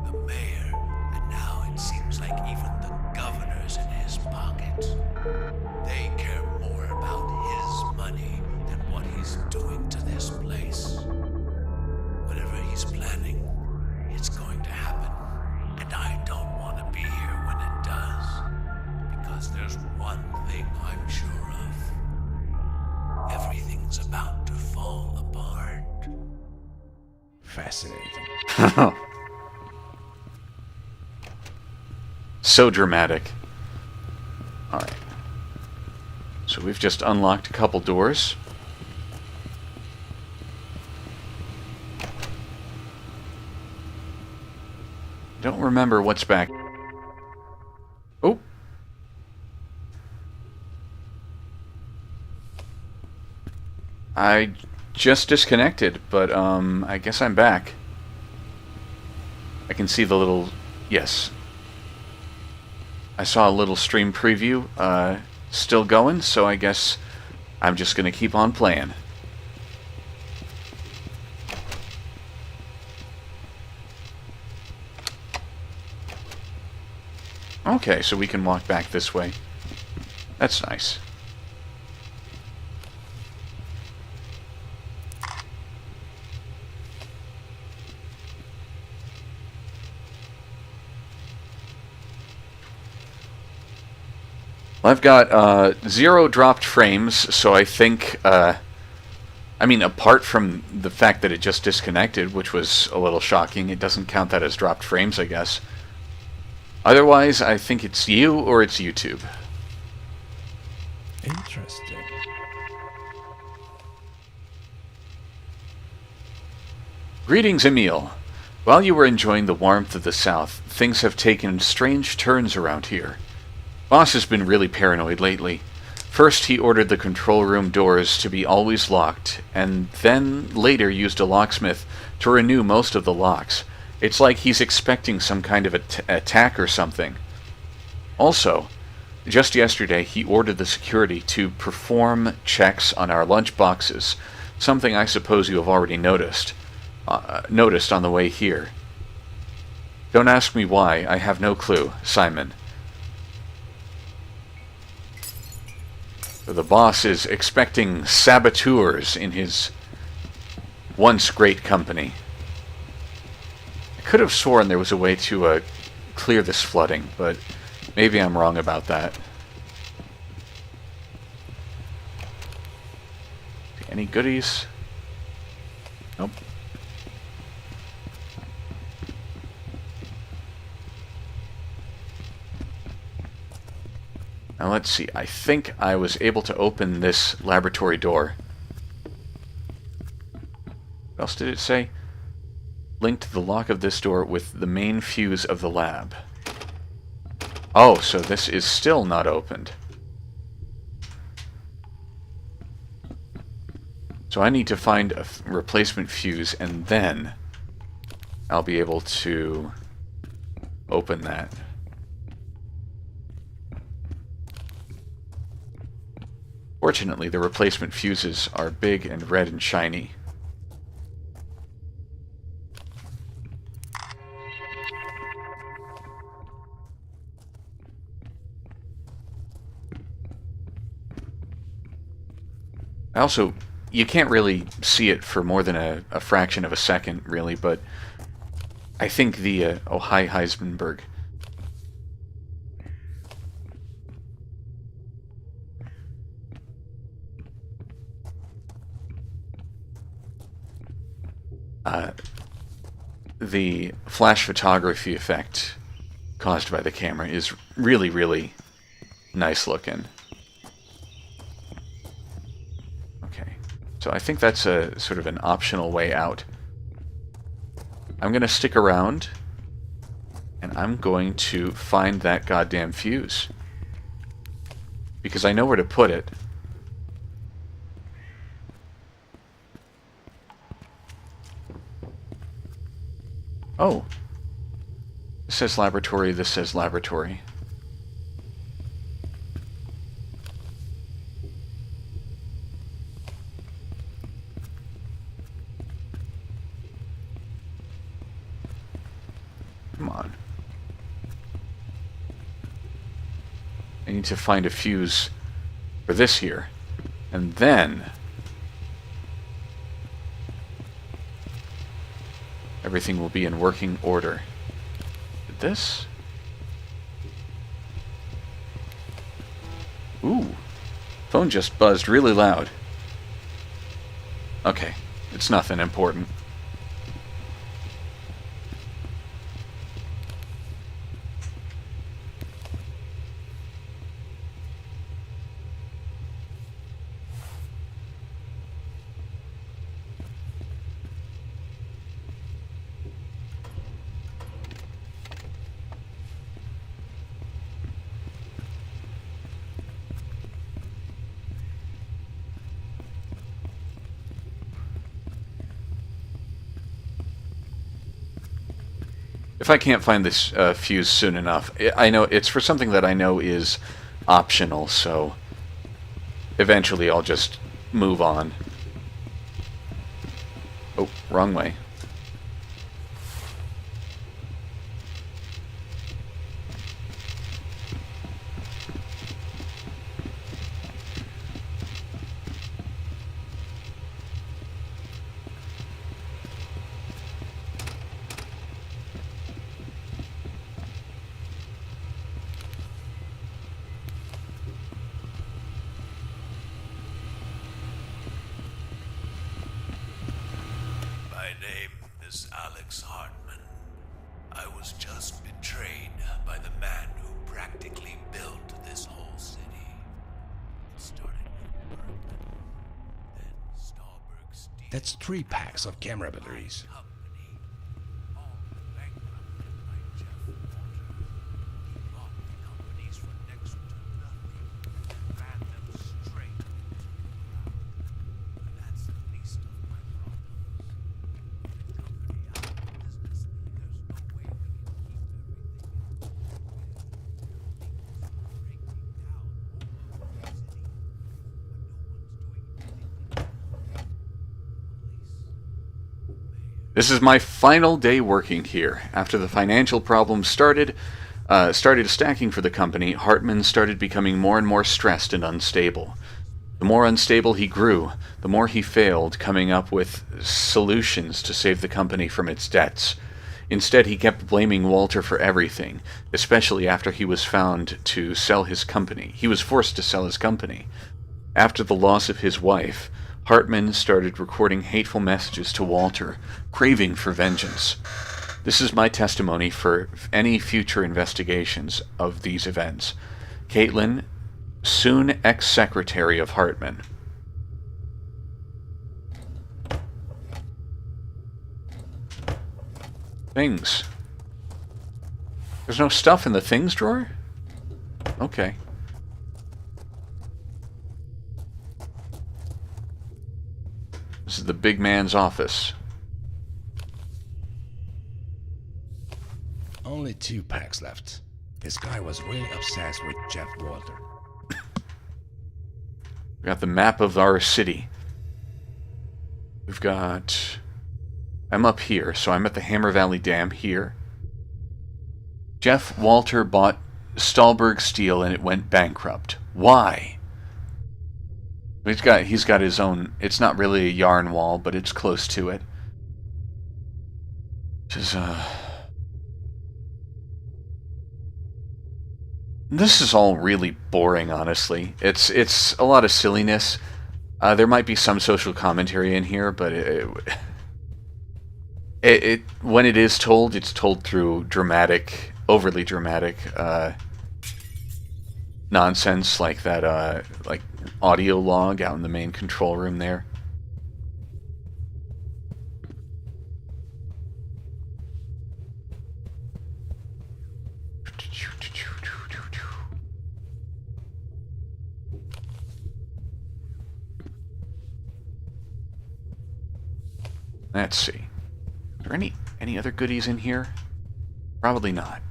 Speaker 8: the mayor, and now it seems like even the governor's in his pocket. They care more about his money than what he's doing to this place. Whatever he's planning, it's going to happen. And I don't want to be here when it does. Because there's one thing I'm sure of. Everything's about to fall apart.
Speaker 5: Fascinating.
Speaker 1: So dramatic. Alright. So we've just unlocked a couple doors. don't remember what's back. Oh. I just disconnected, but I guess I'm back. I can see the little... Yes. I saw a little stream preview still going, so I guess I'm just going to keep on playing. Okay, so we can walk back this way. That's nice. Well, I've got 0 dropped frames, so I think, I mean, apart from the fact that it just disconnected, which was a little shocking, it doesn't count that as dropped frames, I guess. Otherwise, I think it's you or it's YouTube.
Speaker 5: Interesting.
Speaker 1: Greetings, Emil. While you were enjoying the warmth of the South, things have taken strange turns around here. Boss has been really paranoid lately. First, he ordered the control room doors to be always locked, and then later used a locksmith to renew most of the locks. It's like he's expecting some kind of attack or something. Also, just yesterday he ordered the security to perform checks on our lunch boxes, something I suppose you have already noticed on the way here. Don't ask me why, I have no clue, Simon. The boss is expecting saboteurs in his once great company. I could have sworn there was a way to clear this flooding, but maybe I'm wrong about that. Any goodies? Nope. Now let's see, I think I was able to open this laboratory door. What else did it say? Linked the lock of this door with the main fuse of the lab. Oh, so this is still not opened. So I need to find a replacement fuse, and then I'll be able to open that. Fortunately, the replacement fuses are big and red and shiny. Also, you can't really see it for more than a fraction of a second, really, but I think the... oh, hi, Heisenberg. The flash photography effect caused by the camera is really, really nice looking. Okay, so I think that's a sort of an optional way out. I'm going to stick around, and I'm going to find that goddamn fuse. Because I know where to put it. Oh. This says laboratory, this says laboratory. Come on. I need to find a fuse for this here. And then everything will be in working order. Did this? Ooh. Phone just buzzed really loud. Okay. It's nothing important. if I can't find this fuse soon enough, I know it's for something that I know is optional, so eventually I'll just move on. Oh, wrong way.
Speaker 8: My name is Alex Hartman. I was just betrayed by the man who practically built this whole city. It started with Bergman, then Stahlberg Steel.
Speaker 5: That's 3 packs of camera batteries.
Speaker 8: Company, all bankrupted by Jeff Walter. He bought the companies for next to nothing, ran them straight into the ground. But that's the least of my problems. With the company out of business, there's no way we can keep everything in good repair. Things are breaking down all over the city, but no one's doing anything. Police,
Speaker 1: This is my final day working here. After the financial problems started stacking for the company, Hartman started becoming more and more stressed and unstable. The more unstable he grew, the more he failed coming up with solutions to save the company from its debts. Instead, he kept blaming Walter for everything, especially after he was found to sell his company. He was forced to sell his company. After the loss of his wife, Hartman started recording hateful messages to Walter, craving for vengeance. This is my testimony for any future investigations of these events. Caitlin, soon ex-secretary of Hartman. Things. There's no stuff in the things drawer? Okay. This is the big man's office.
Speaker 5: Only 2 packs left. This guy was really obsessed with Jeff Walter.
Speaker 1: We got the map of our city. We've got... I'm up here, so I'm at the Hammer Valley Dam here. Jeff Walter bought Stahlberg Steel and it went bankrupt. Why? He's got his own... It's not really a yarn wall, but it's close to it. Which is, This is all really boring, honestly. It's a lot of silliness. There might be some social commentary in here, but when it is told, it's told through dramatic, overly dramatic nonsense like that, like audio log out in the main control room there. Let's see. Are there any other goodies in here? Probably not.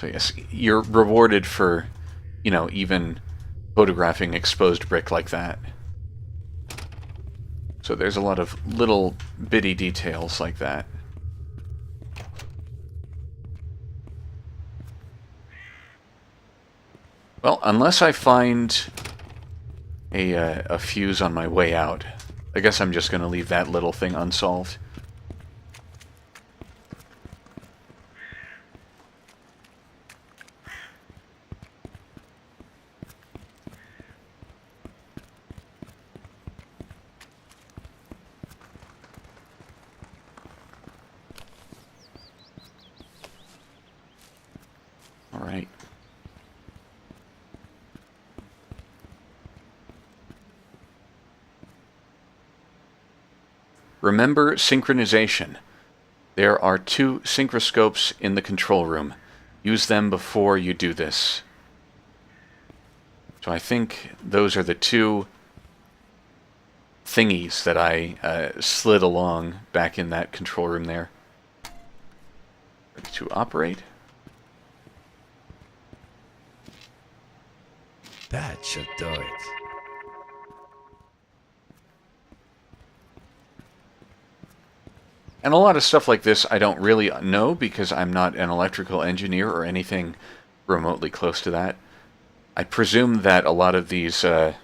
Speaker 1: So yes, you're rewarded for, even photographing exposed brick like that. So there's a lot of little bitty details like that. Well, unless I find a fuse on my way out, I guess I'm just going to leave that little thing unsolved. Alright. Remember synchronization. There are 2 synchroscopes in the control room. Use them before you do this. So I think those are the 2 thingies that I slid along back in that control room there. Ready to operate.
Speaker 5: That should do it.
Speaker 1: And a lot of stuff like this I don't really know because I'm not an electrical engineer or anything remotely close to that. I presume that a lot of these, the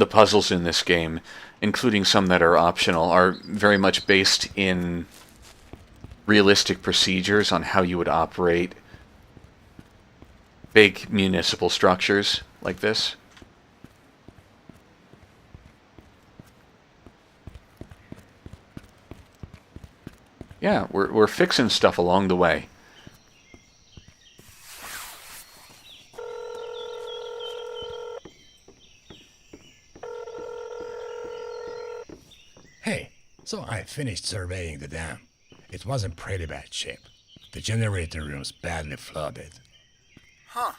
Speaker 1: puzzles in this game, including some that are optional, are very much based in realistic procedures on how you would operate big municipal structures like this. Yeah, we're fixing stuff along the way.
Speaker 5: Hey, so I finished surveying the dam. It was in pretty bad shape. The generator room's badly flooded.
Speaker 2: Huh.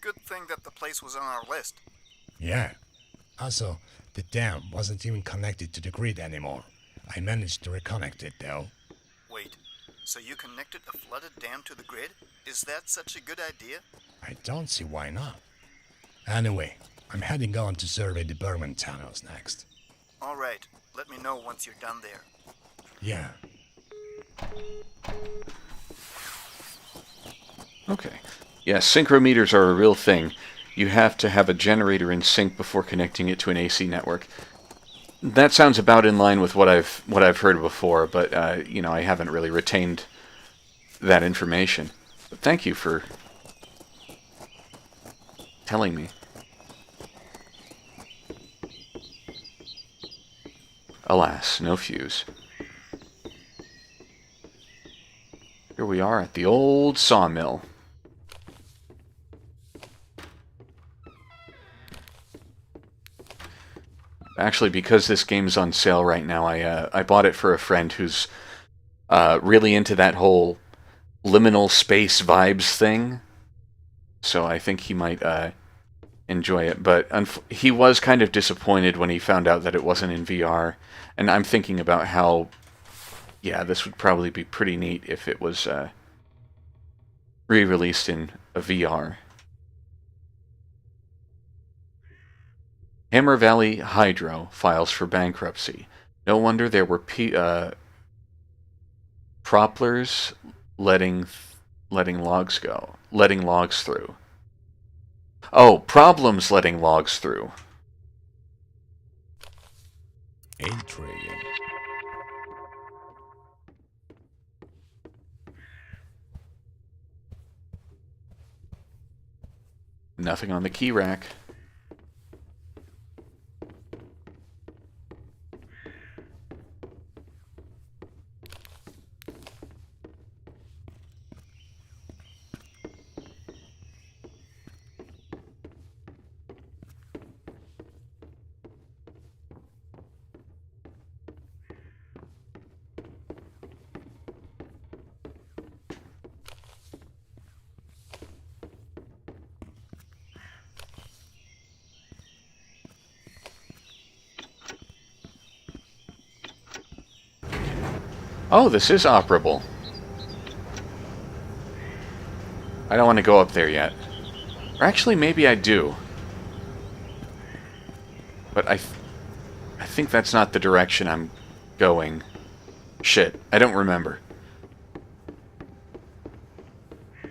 Speaker 2: Good thing that the place was on our list.
Speaker 5: Yeah. Also, the dam wasn't even connected to the grid anymore. I managed to reconnect it though.
Speaker 2: Wait, so you connected a flooded dam to the grid? Is that such a good idea?
Speaker 5: I don't see why not. Anyway, I'm heading on to survey the Bergman tunnels next.
Speaker 2: Alright, let me know once you're done there.
Speaker 5: Yeah.
Speaker 1: Okay. Yeah, synchrometers are a real thing. You have to have a generator in sync before connecting it to an AC network. That sounds about in line with what I've heard before, but you know, I haven't really retained that information. But thank you for telling me. Alas, no fuse. Here we are at the old sawmill. Actually, because this game's on sale right now, I bought it for a friend who's really into that whole liminal space vibes thing. So I think he might enjoy it. But he was kind of disappointed when he found out that it wasn't in VR. And I'm thinking about how, yeah, this would probably be pretty neat if it was re-released in a VR. Hammer Valley Hydro files for bankruptcy. No wonder there were proplers letting logs through. Oh, problems letting logs through.
Speaker 5: Intriguing.
Speaker 1: Nothing on the key rack. Oh, this is operable. I don't want to go up there yet. Or actually, maybe I do. But I think that's not the direction I'm going. Shit, I don't remember. I'm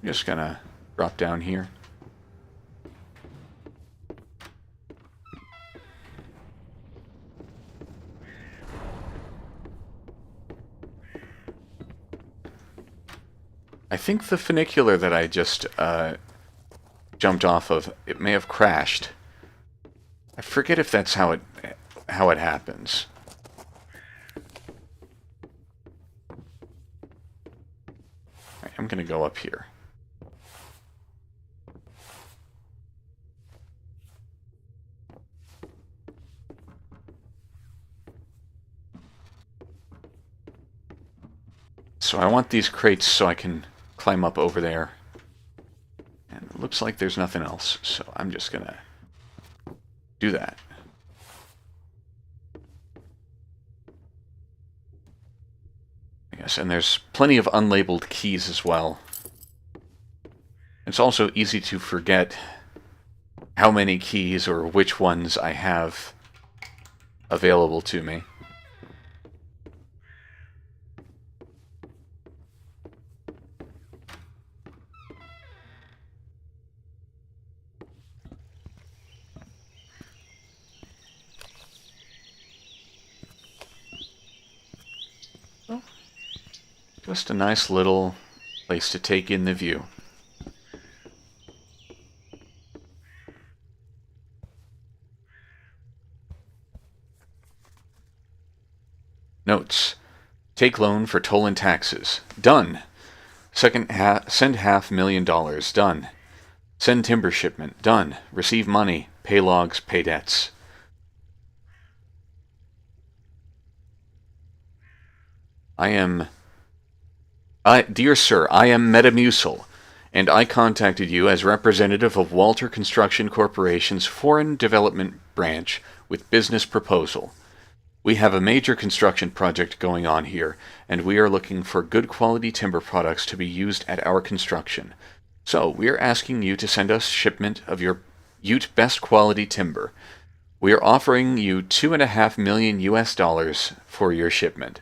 Speaker 1: just gonna drop down here. I think the funicular that I just jumped off of, it may have crashed. I forget if that's how it happens. Right, I'm gonna go up here. So I want these crates so I can climb up over there. And it looks like there's nothing else, so I'm just gonna do that. Yes, and there's plenty of unlabeled keys as well. It's also easy to forget how many keys or which ones I have available to me. Just a nice little place to take in the view. Notes. Take loan for toll and taxes. Done. Send $500,000. Done. Send timber shipment. Done. Receive money. Pay logs. Pay debts. Dear Sir, I am Metamucil, and I contacted you as representative of Walter Construction Corporation's Foreign Development Branch with business proposal. We have a major construction project going on here, and we are looking for good quality timber products to be used at our construction. So, we are asking you to send us shipment of your Ute best quality timber. We are offering you $2.5 million US for your shipment.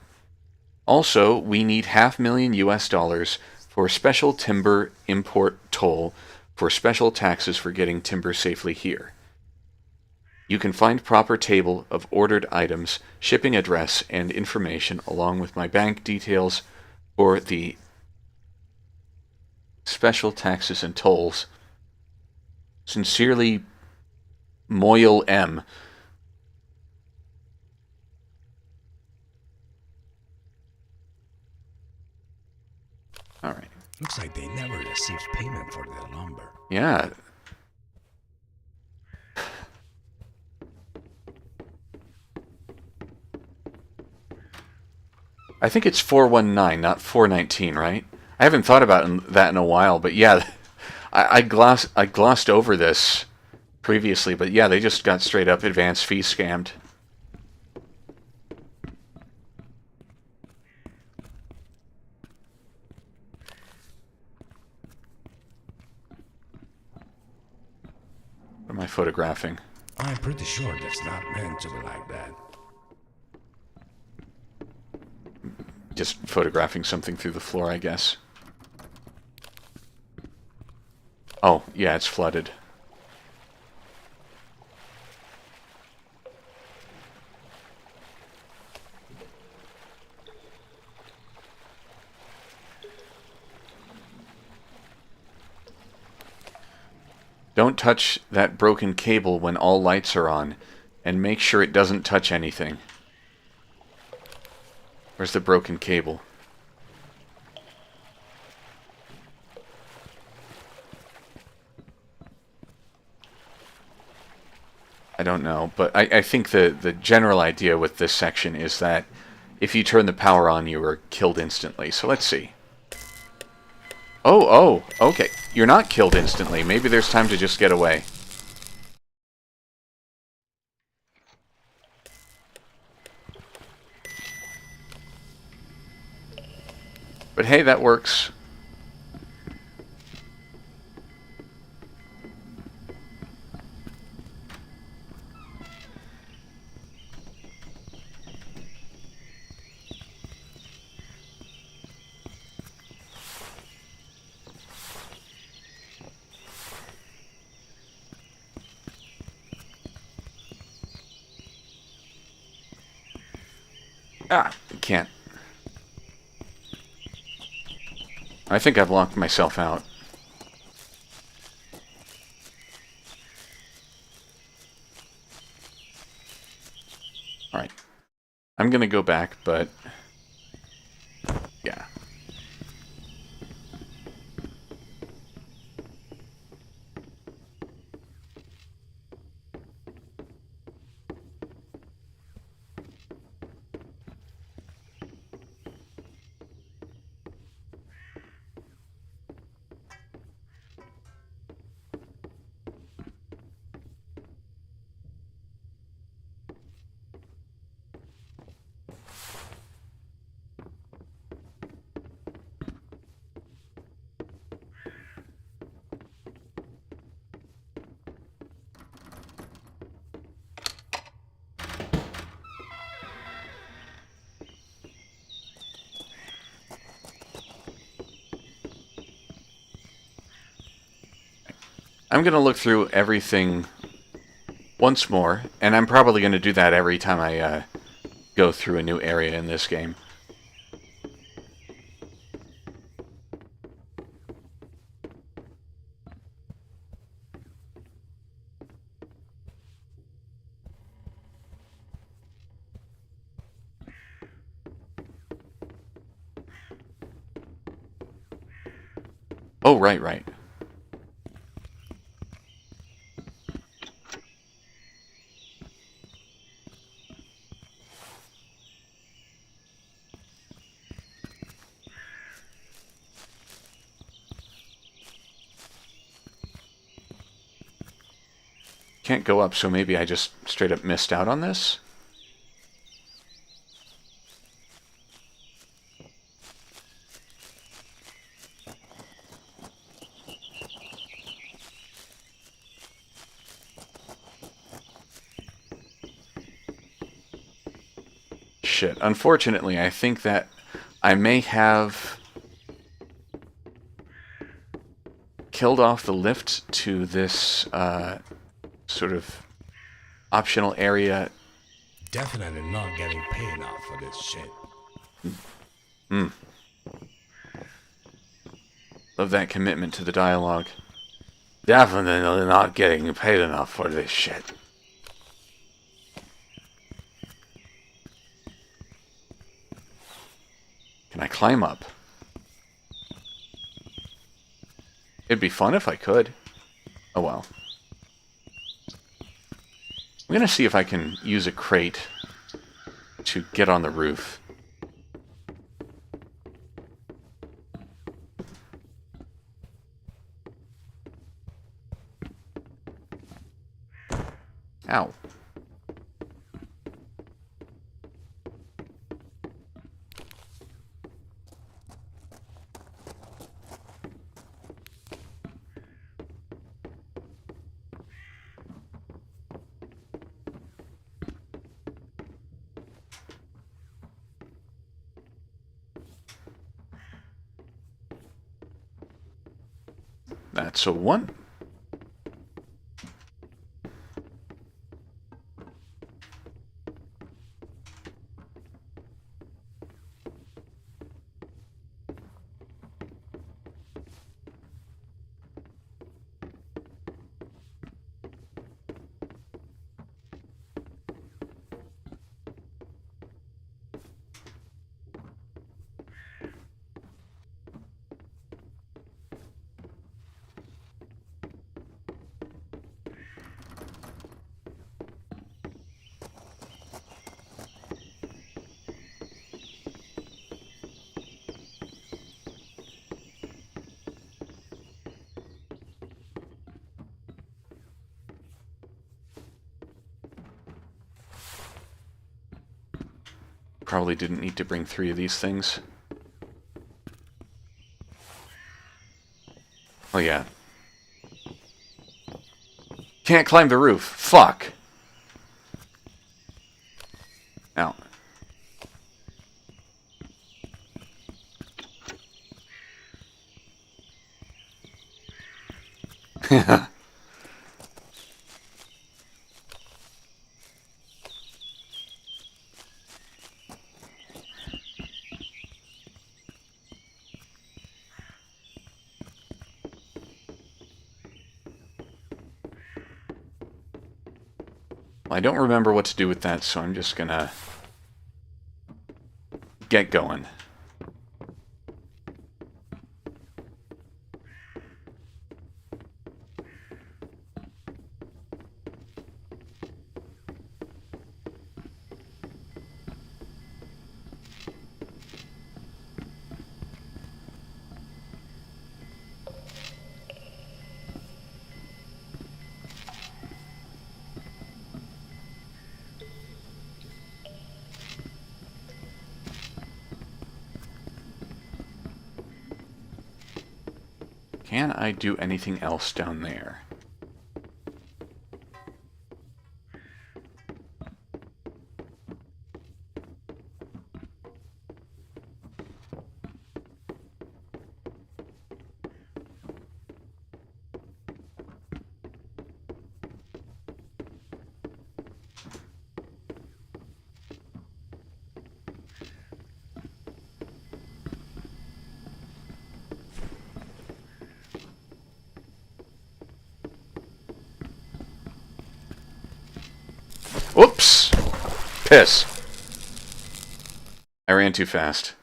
Speaker 1: Also, we need $500,000 US for special timber import toll for special taxes for getting timber safely here. You can find proper table of ordered items, shipping address, and information along with my bank details for the special taxes and tolls. Sincerely, Moyle M. Alright.
Speaker 5: Looks like they never received payment for their lumber.
Speaker 1: Yeah. I think it's 419, not 419, right? I haven't thought about that in a while, but yeah, I glossed over this previously, but yeah, they just got straight up advance fee scammed. What am I photographing?
Speaker 5: I'm pretty sure that's not meant to be like that.
Speaker 1: Just photographing something through the floor, I guess. Oh, yeah, it's flooded. Don't touch that broken cable when all lights are on, and make sure it doesn't touch anything. Where's the broken cable? I don't know, but I think the general idea with this section is that if you turn the power on, you are killed instantly. So let's see. Oh, okay. You're not killed instantly. Maybe there's time to just get away. But hey, that works. Ah, can't. I think I've locked myself out. Alright. I'm gonna go back, but... yeah. I'm going to look through everything once more, and I'm probably going to do that every time I go through a new area in this game. Oh, right. Can't go up, so maybe I just straight up missed out on this? Shit. Unfortunately, I think that I may have killed off the lift to this sort of optional area.
Speaker 5: Definitely not getting paid enough for this shit.
Speaker 1: Love that commitment to the dialogue. Definitely not getting paid enough for this shit. Can I climb up? It'd be fun if I could. Oh well. I'm gonna see if I can use a crate to get on the roof. Ow. That's a 1. Probably didn't need to bring 3 of these things. Oh yeah. Can't climb the roof. Fuck. Now. I don't remember what to do with that, so I'm just gonna get going. Can I do anything else down there? Whoops! Piss. I ran too fast.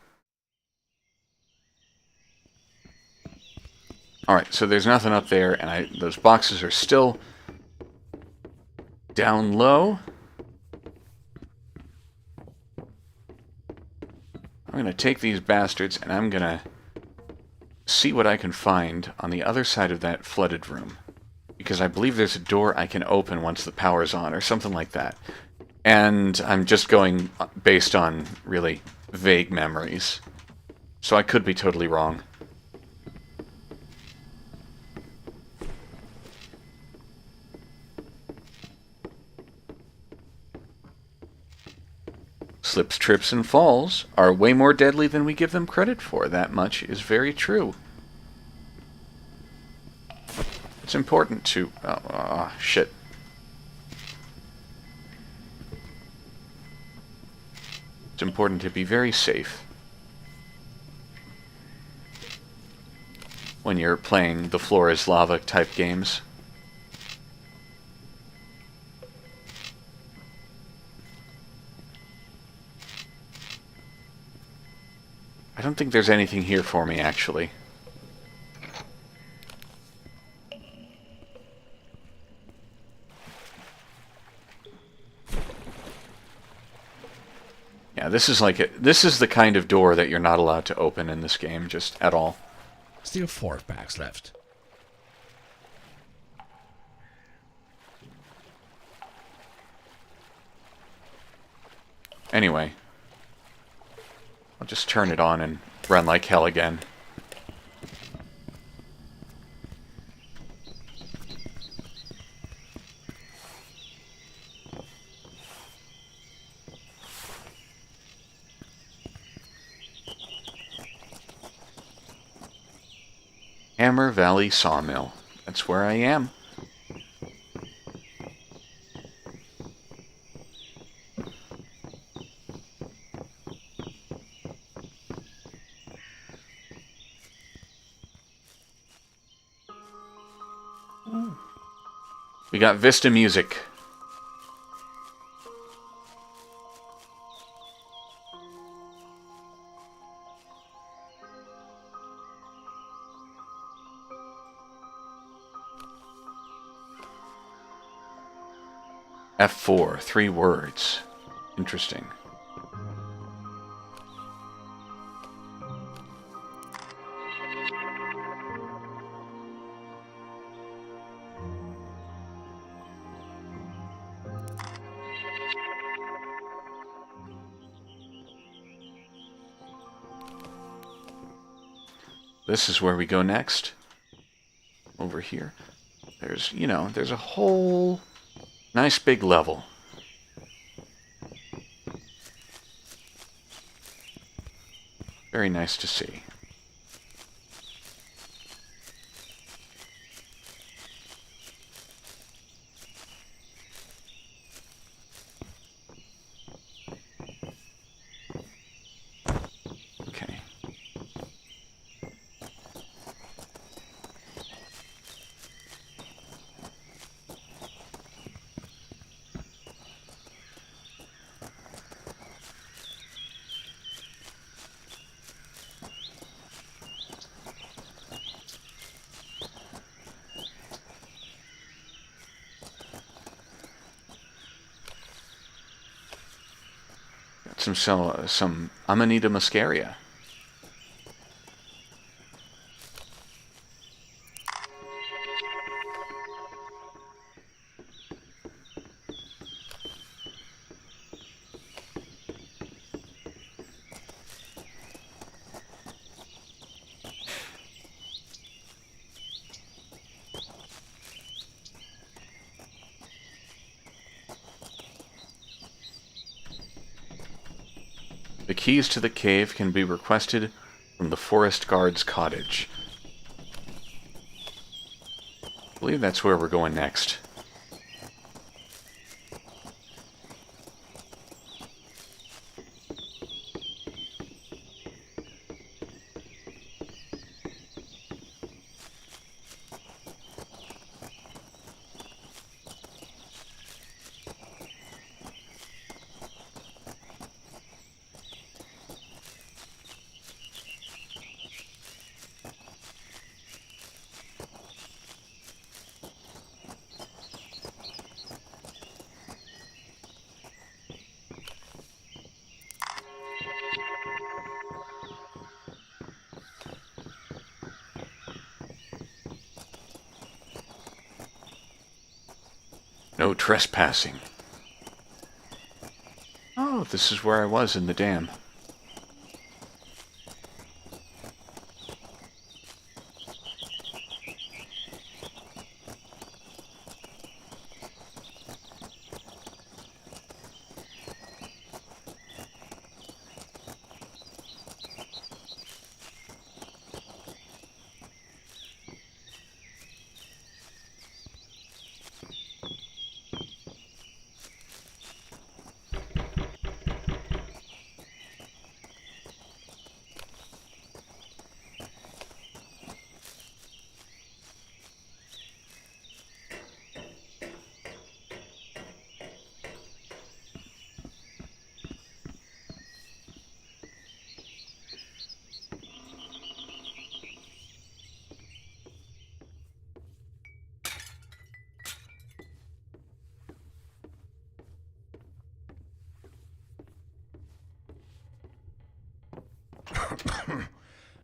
Speaker 1: Alright, so there's nothing up there, and those boxes are still down low. I'm going to take these bastards, and I'm going to see what I can find on the other side of that flooded room. Because I believe there's a door I can open once the power's on, or something like that. And I'm just going based on really vague memories. So I could be totally wrong. Slips, trips, and falls are way more deadly than we give them credit for. That much is very true. It's important to... shit. It's important to be very safe when you're playing the floor is lava type games. I don't think there's anything here for me, actually. Yeah, this is the kind of door that you're not allowed to open in this game, just at all.
Speaker 5: Still 4 packs left.
Speaker 1: Anyway, I'll just turn it on and run like hell again. Hammer Valley Sawmill. That's where I am. We got Vista music. F4, 3 words. Interesting. This is where we go next. Over here. There's, there's a whole nice big level. Very nice to see. Okay. Some Amanita muscaria. The keys to the cave can be requested from the forest guard's cottage. I believe that's where we're going next. No trespassing. Oh, this is where I was in the dam.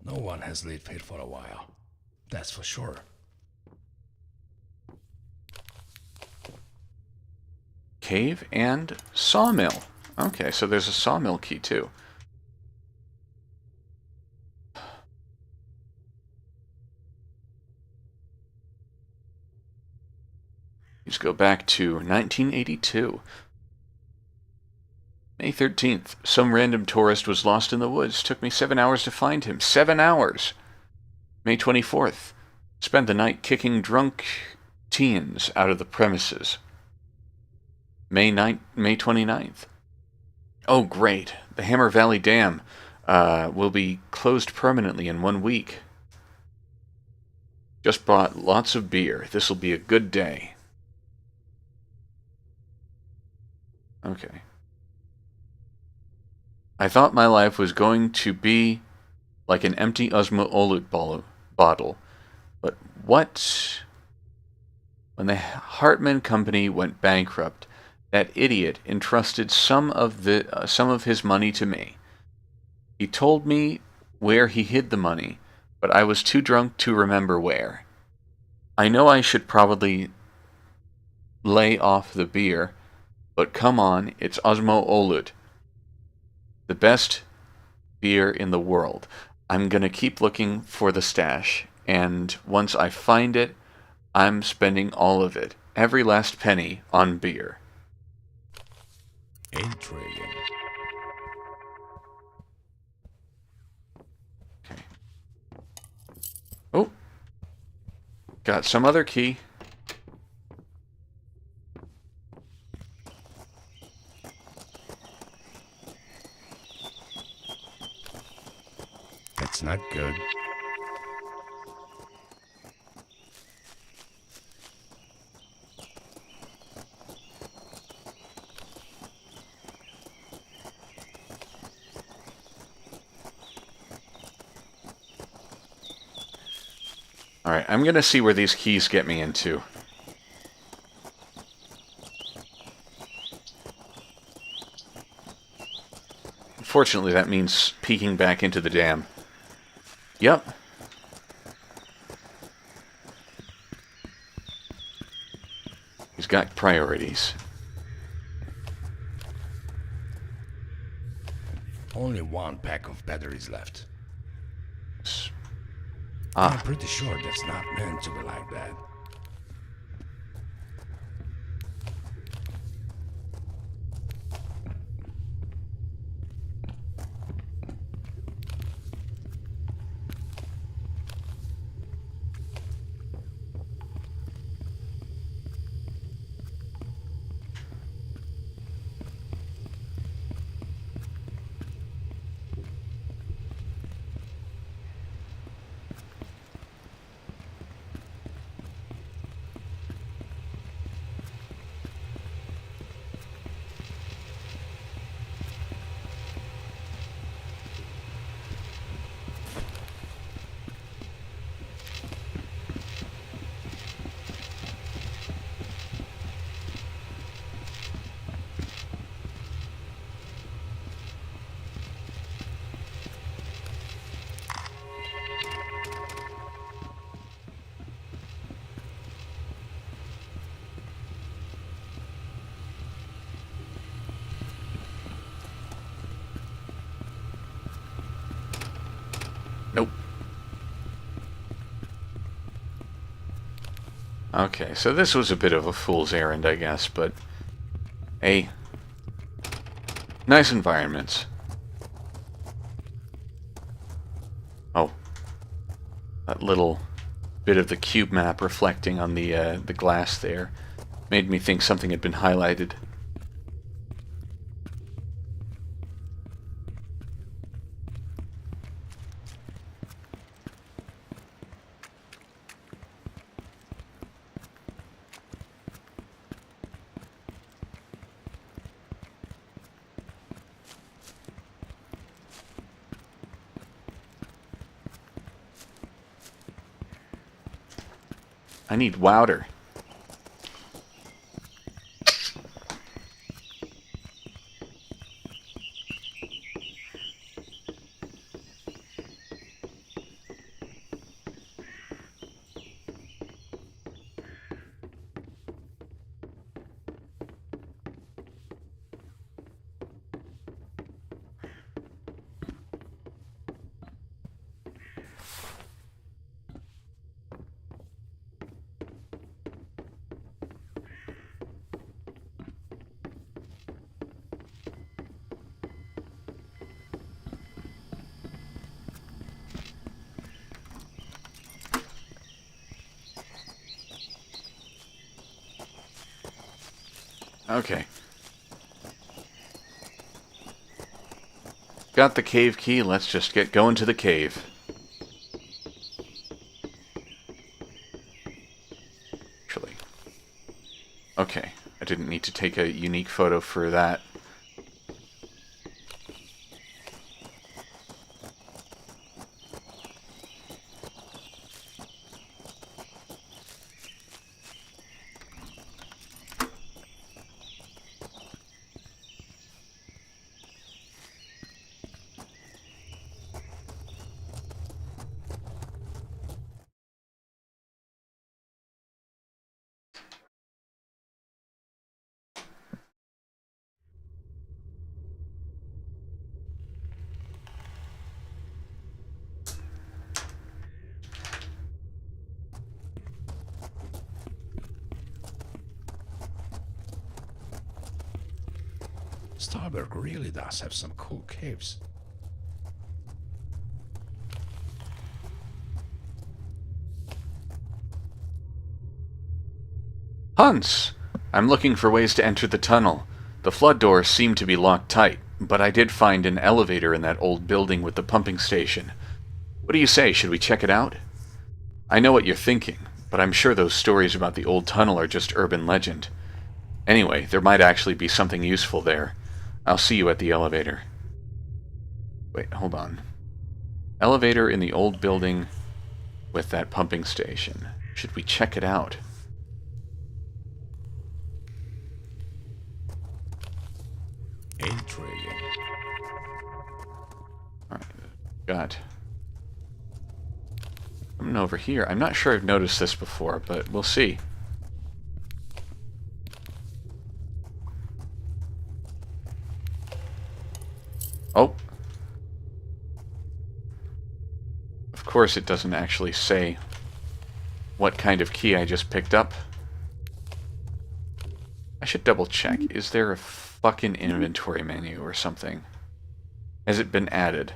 Speaker 5: No one has lived here for a while. That's for sure.
Speaker 1: Cave and sawmill. Okay, so there's a sawmill key too. Let's go back to 1982. May 13th. Some random tourist was lost in the woods. Took me 7 hours to find him. 7 hours! May 24th. Spent the night kicking drunk teens out of the premises. May 29th. Oh, great. The Hammer Valley Dam will be closed permanently in 1 week. Just bought lots of beer. This'll be a good day. Okay. I thought my life was going to be like an empty Osmo Olut bottle. But what? When the Hartman Company went bankrupt, that idiot entrusted some of his money to me. He told me where he hid the money, but I was too drunk to remember where. I know I should probably lay off the beer, but come on, it's Osmo Olut. The best beer in the world. I'm gonna keep looking for the stash, and once I find it, I'm spending all of it, every last penny, on beer.
Speaker 5: Intriguing.
Speaker 1: Okay. Oh! Got some other key.
Speaker 5: That's not good.
Speaker 1: Alright, I'm gonna see where these keys get me into. Unfortunately, that means peeking back into the dam. Yep. He's got priorities.
Speaker 5: Only 1 pack of batteries left.
Speaker 1: Ah.
Speaker 5: I'm pretty sure that's not meant to be like that.
Speaker 1: Okay, so this was a bit of a fool's errand, I guess, but... Hey. Nice environments. Oh. That little bit of the cube map reflecting on the glass there made me think something had been highlighted. I need water. Okay. Got the cave key, let's just get going to the cave. Actually. Okay, I didn't need to take a unique photo for that.
Speaker 5: Starberg really does have some cool caves.
Speaker 1: Hans! I'm looking for ways to enter the tunnel. The flood doors seem to be locked tight, but I did find an elevator in that old building with the pumping station. What do you say, should we check it out? I know what you're thinking, but I'm sure those stories about the old tunnel are just urban legend. Anyway, there might actually be something useful there. I'll see you at the elevator. Wait, hold on. Elevator in the old building with that pumping station. Should we check it out?
Speaker 5: Intriguing.
Speaker 1: Alright, got something over here. I'm not sure I've noticed this before, but we'll see. Oh. Of course it doesn't actually say what kind of key I just picked up. I should double check. Is there a fucking inventory menu or something? Has it been added?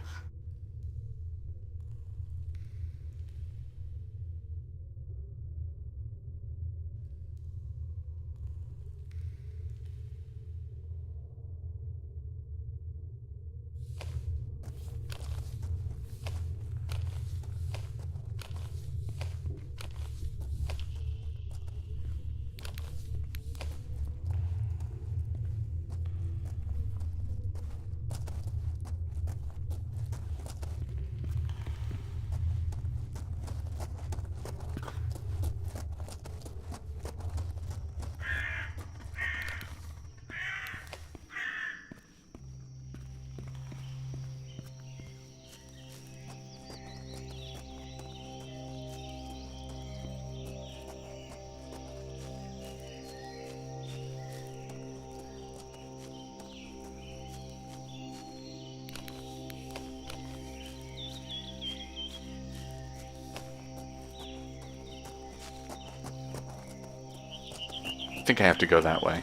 Speaker 1: I think I have to go that way.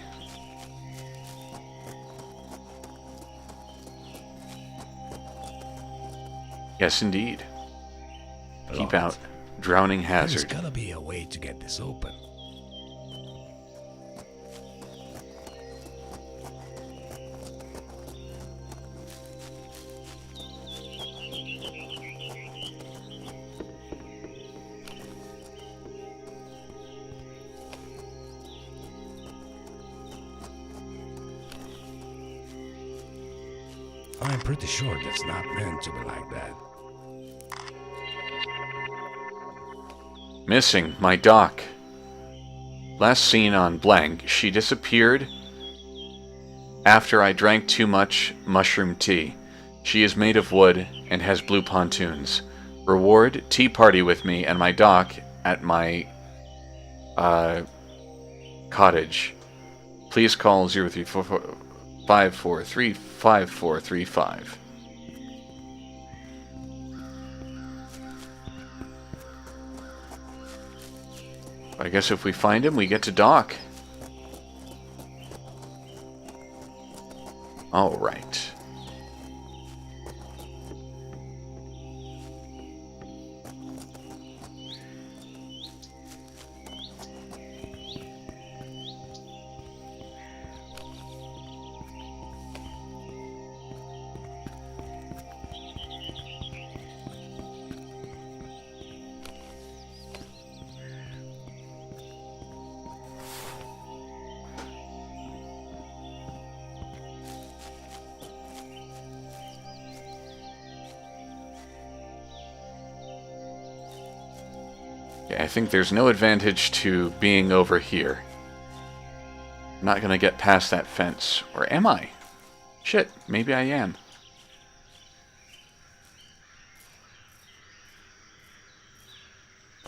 Speaker 1: Yes, indeed. Keep out. Drowning
Speaker 5: There's
Speaker 1: hazard.
Speaker 5: gotta be a way to get this open. I'm pretty sure that's not meant to be like that.
Speaker 1: Missing. My dock. Last seen on blank. She disappeared after I drank too much mushroom tea. She is made of wood and has blue pontoons. Reward, tea party with me and my dock at my cottage. Please call 0344-543-5435. I guess if we find him, we get to dock. All right. Yeah, I think there's no advantage to being over here. I'm not gonna get past that fence. Or am I? Shit, maybe I am.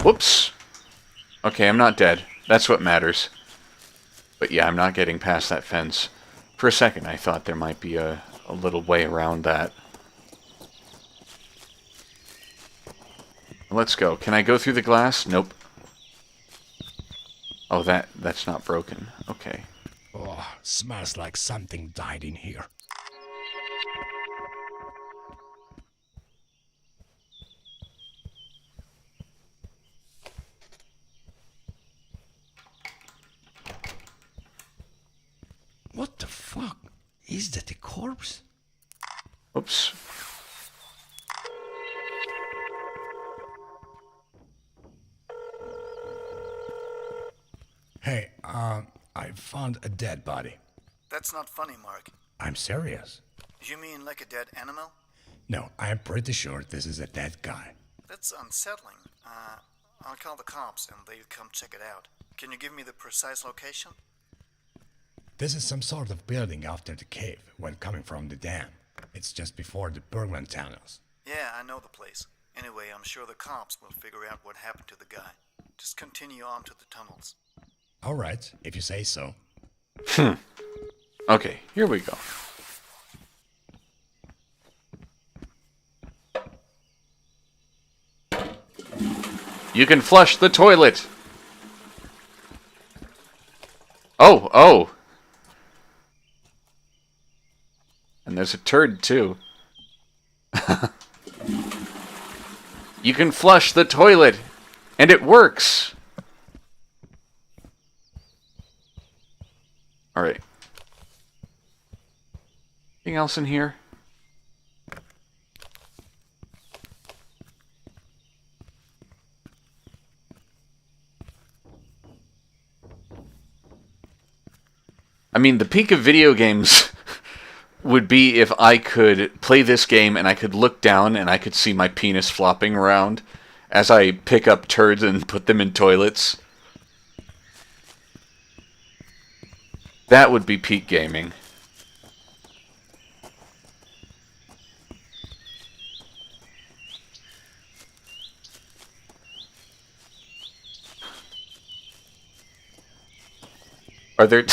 Speaker 1: Whoops! Okay, I'm not dead. That's what matters. But yeah, I'm not getting past that fence. For a second, I thought there might be a little way around that. Let's go. Can I go through the glass? Nope. Oh, that's not broken. Okay.
Speaker 5: Oh, smells like something died in here. What the fuck? Is that a corpse?
Speaker 1: Oops.
Speaker 5: Hey, I found a dead body.
Speaker 2: That's not funny, Mark.
Speaker 5: I'm serious.
Speaker 2: You mean like a dead animal?
Speaker 5: No, I'm pretty sure this is a dead guy.
Speaker 2: That's unsettling. I'll call the cops and they'll come check it out. Can you give me the precise location?
Speaker 5: This is some sort of building after the cave when coming from the dam. It's just before the Bergman tunnels.
Speaker 2: Yeah, I know the place. Anyway, I'm sure the cops will figure out what happened to the guy. Just continue on to the tunnels.
Speaker 5: Alright, if you say so.
Speaker 1: Okay, here we go. You can flush the toilet! Oh, oh! And there's a turd, too. You can flush the toilet! And it works! Alright. Anything else in here? I mean, the peak of video games would be if I could play this game and I could look down and I could see my penis flopping around as I pick up turds and put them in toilets. That would be peak gaming. Are there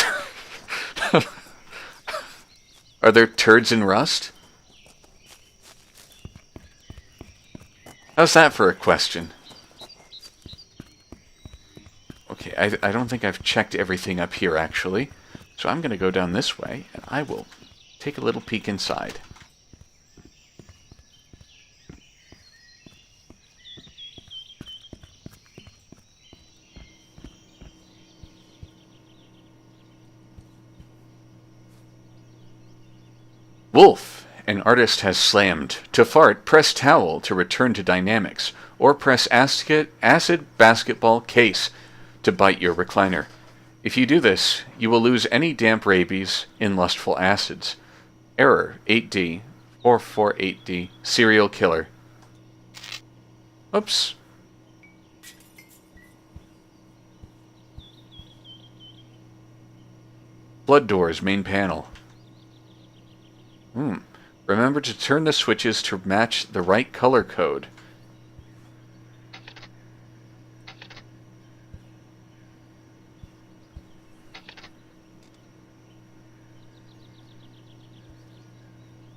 Speaker 1: are there turds in Rust? How's that for a question? Okay, I don't think I've checked everything up here, actually. So I'm going to go down this way, and I will take a little peek inside. Wolf! An artist has slammed. To fart, press towel to return to dynamics, or press acid basketball case to bite your recliner. If you do this, you will lose any damp rabies in lustful acids. Error 8D 448D serial killer. Oops. Blood doors main panel. Remember to turn the switches to match the right color code.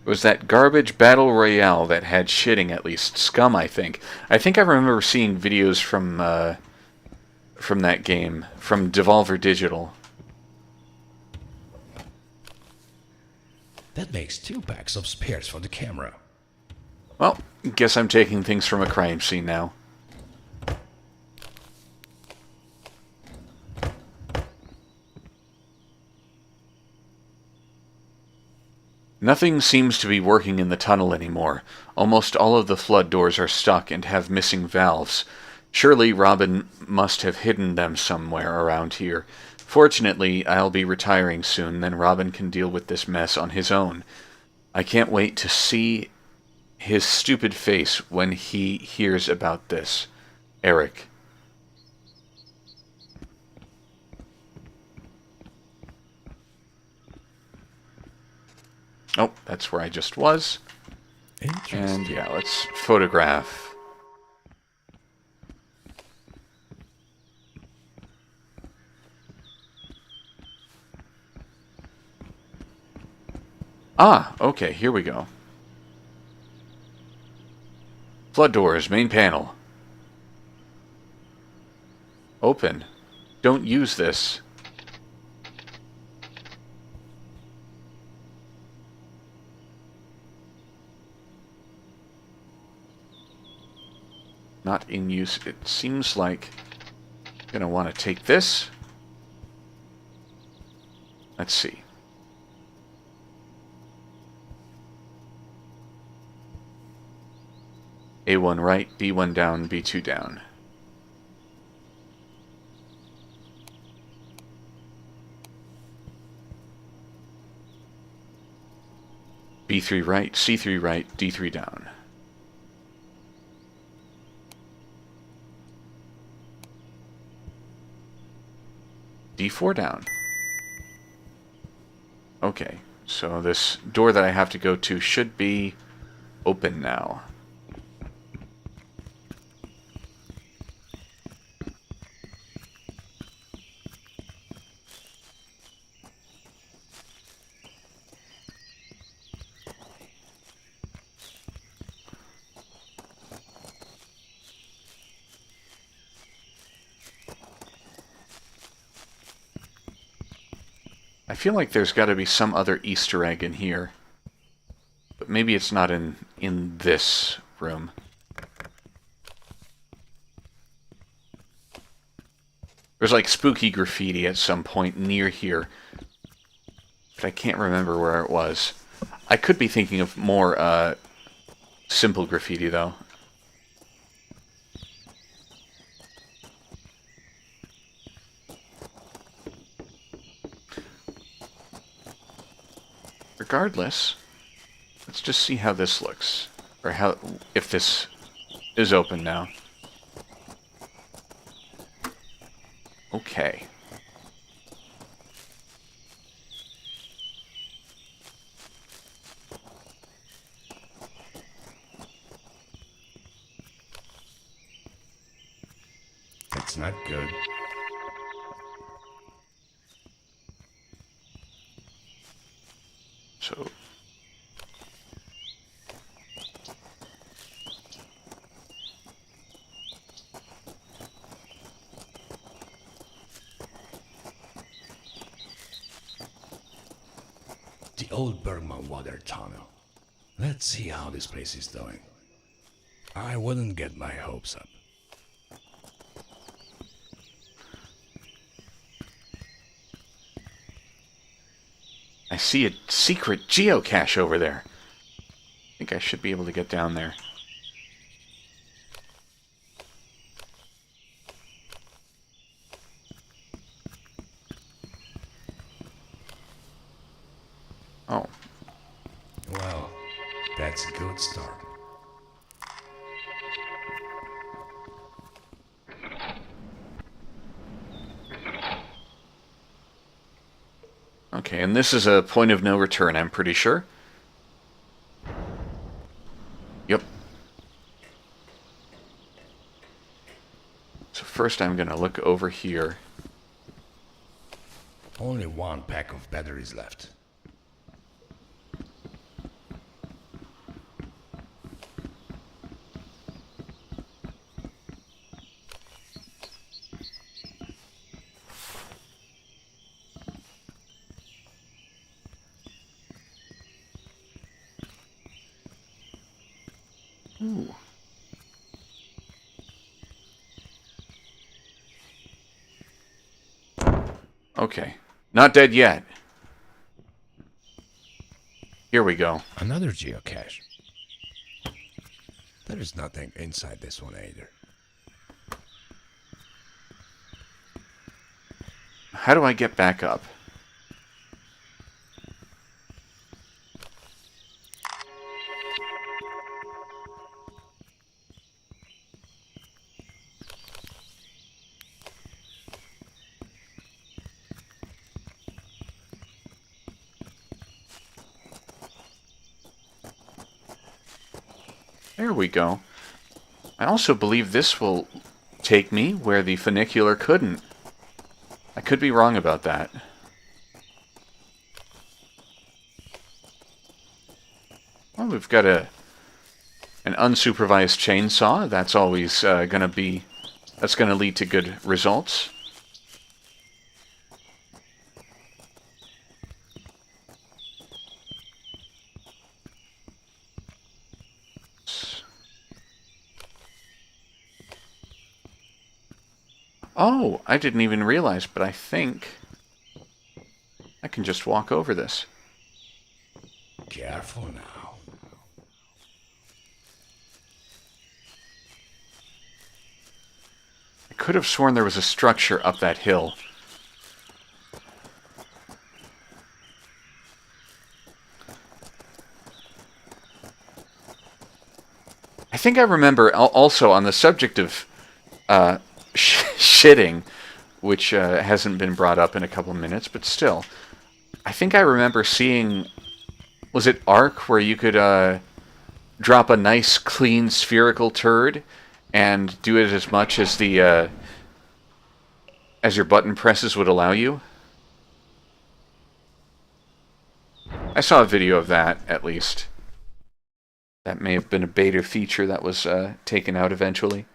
Speaker 1: It was that garbage battle royale that had shitting, at least. Scum, I think. I think I remember seeing videos from that game, from Devolver Digital.
Speaker 5: That makes 2 packs of spares for the camera.
Speaker 1: Well, guess I'm taking things from a crime scene now. Nothing seems to be working in the tunnel anymore. Almost all of the flood doors are stuck and have missing valves. Surely Robin must have hidden them somewhere around here. Fortunately, I'll be retiring soon, then Robin can deal with this mess on his own. I can't wait to see his stupid face when he hears about this. Eric. Oh, that's where I just was. And yeah, let's photograph. Ah, okay, here we go. Flood doors, main panel. Open. Don't use this. Not in use. It seems like I'm going to want to take this. Let's see. A1 right, B1 down, B2 down. B3 right, C3 right, D3 down. D4 down. Okay, so this door that I have to go to should be open now. I feel like there's got to be some other Easter egg in here. But maybe it's not in this room. There's like spooky graffiti at some point near here. But I can't remember where it was. I could be thinking of more simple graffiti though. Regardless, let's just see how this looks. Or how, if this is open now. Okay.
Speaker 5: That's not good.
Speaker 1: So
Speaker 5: The old Bergman water tunnel. Let's see how this place is doing. I wouldn't get my hopes up.
Speaker 1: I see a secret geocache over there. I think I should be able to get down there. Oh.
Speaker 5: Well, that's a good start.
Speaker 1: Okay, and this is a point of no return, I'm pretty sure. Yep. So first I'm going to look over here.
Speaker 5: Only one pack of batteries left.
Speaker 1: Ooh. Okay. Not dead yet. Here we go.
Speaker 5: Another geocache. There is nothing inside this one either.
Speaker 1: How do I get back up? There we go. I also believe this will take me where the funicular couldn't. I could be wrong about that. Well, we've got an unsupervised chainsaw. That's always that's gonna lead to good results. Oh, I didn't even realize, but I think I can just walk over this.
Speaker 5: Careful now.
Speaker 1: I could have sworn there was a structure up that hill. I think I remember also on the subject of shitting, which hasn't been brought up in a couple minutes, but still. I think I remember seeing, was it Ark, where you could drop a nice, clean, spherical turd and do it as much as the as your button presses would allow you? I saw a video of that, at least. That may have been a beta feature that was taken out eventually.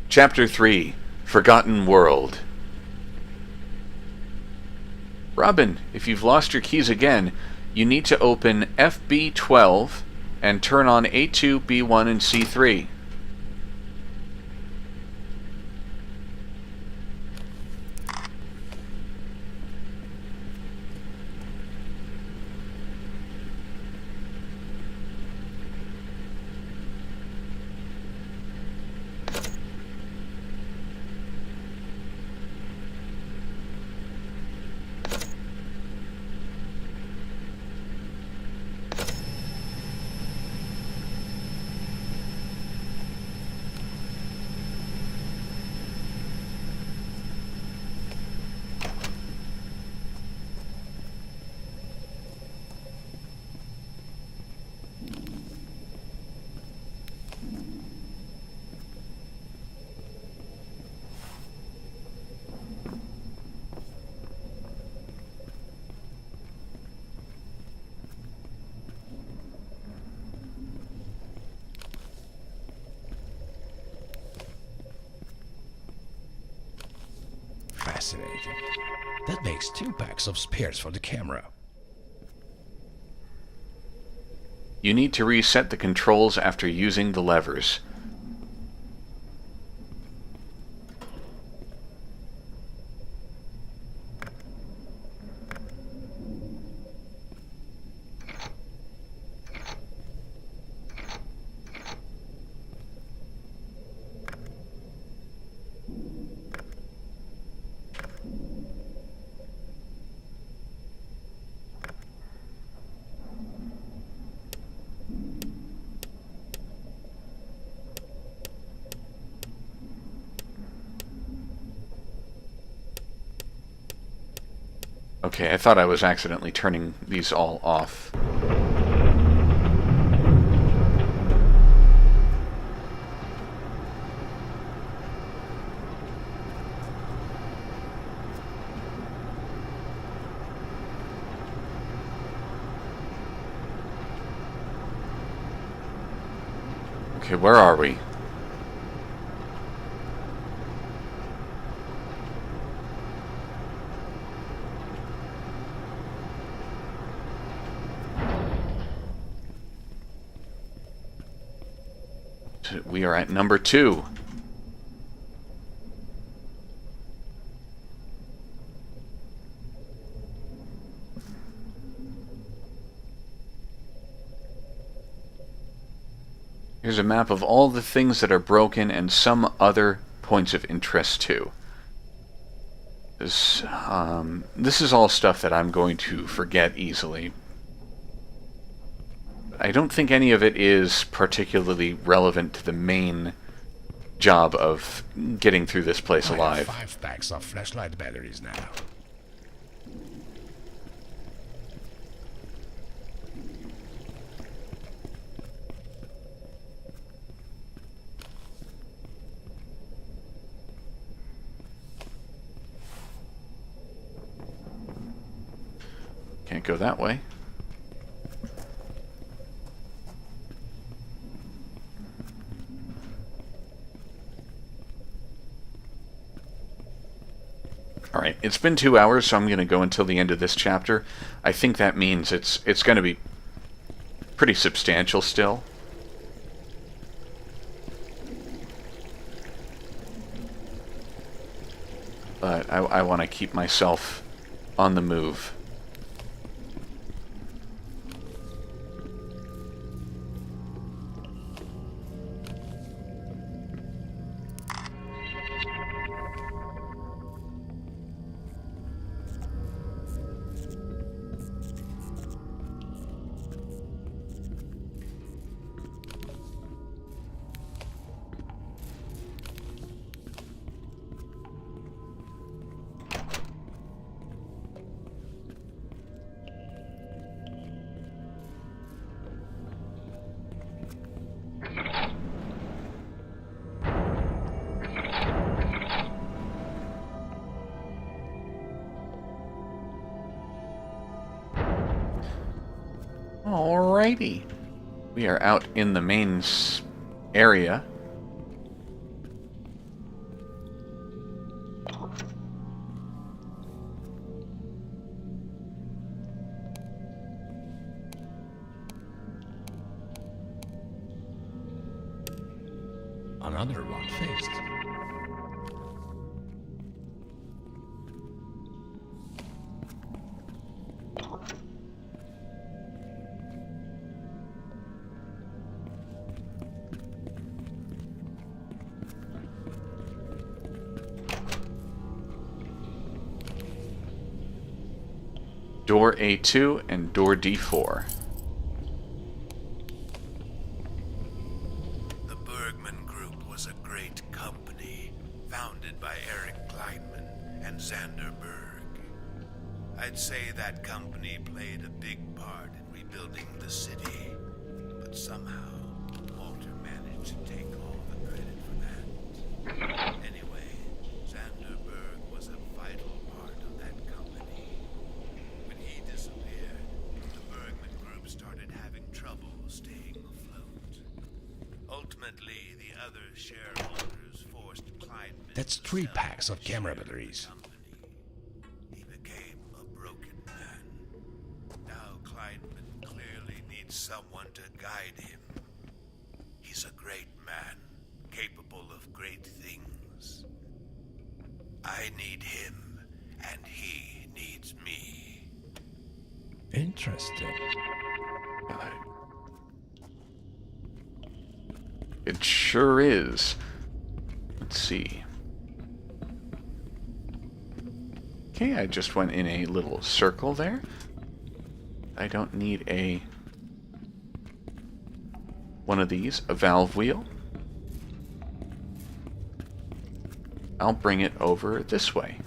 Speaker 1: Chapter 3, Forgotten World. Robin, if you've lost your keys again, you need to open FB12 and turn on A2, B1, and C3.
Speaker 5: Fascinating. That makes 2 packs of spares for the camera.
Speaker 1: You need to reset the controls after using the levers. Okay, I thought I was accidentally turning these all off. Okay, where are we? We are at number 2. Here's a map of all the things that are broken and some other points of interest too. This is all stuff that I'm going to forget easily. I don't think any of it is particularly relevant to the main job of getting through this place alive.
Speaker 5: I have 5 packs of flashlight batteries now.
Speaker 1: Can't go that way. Alright, it's been 2 hours, so I'm going to go until the end of this chapter. I think that means it's going to be pretty substantial still. But I want to keep myself on the move. Alrighty. We are out in the main area.
Speaker 5: Another one fixed.
Speaker 1: Door A2 and door D4.
Speaker 8: The Bergman Group was a great company, founded by Eric Kleinman and Xander Berg. I'd say that company played a big part in rebuilding the city, but somehow Walter managed to take all the credit for that. Anyway, Xander Berg was a vital part of that company. When he disappeared, the Bergman Group started having trouble staying afloat. Ultimately, the other shareholders forced Kleinman.
Speaker 5: That's 3 packs of camera batteries.
Speaker 8: guide him. He's a great man, capable of great things. I need him, and he needs me.
Speaker 5: Interesting.
Speaker 1: It sure is. Let's see. Okay, I just went in a little circle there. I don't need one of these, a valve wheel. I'll bring it over this way.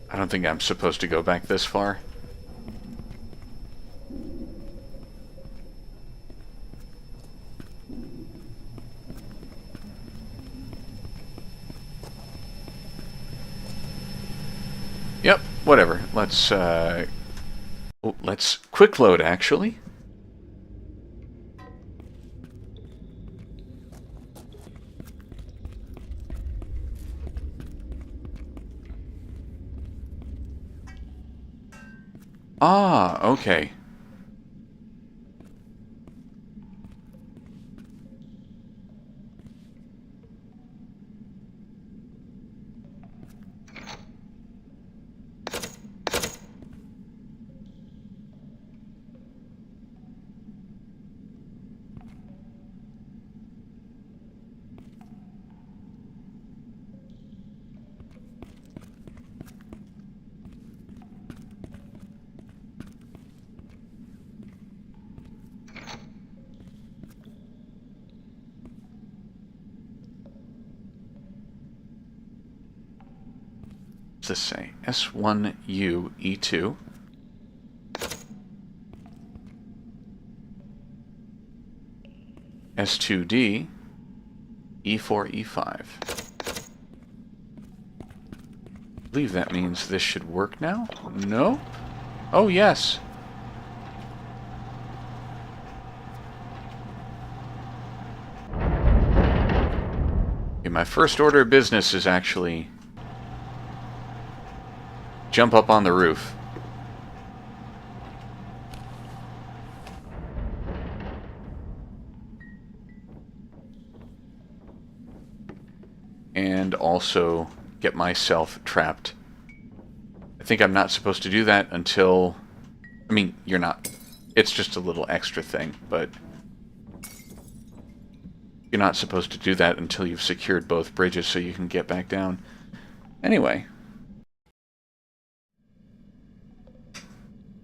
Speaker 1: I don't think I'm supposed to go back this far. Yep, whatever. Let's quick load, actually. Ah, okay. What's this say? S1U E2. S2D E4 E5. I believe that means this should work now? No? Oh, yes. Okay, my first order of business is actually jump up on the roof. And also get myself trapped. I think I'm not supposed to do that until... I mean, you're not. It's just a little extra thing, but... You're not supposed to do that until you've secured both bridges so you can get back down. Anyway.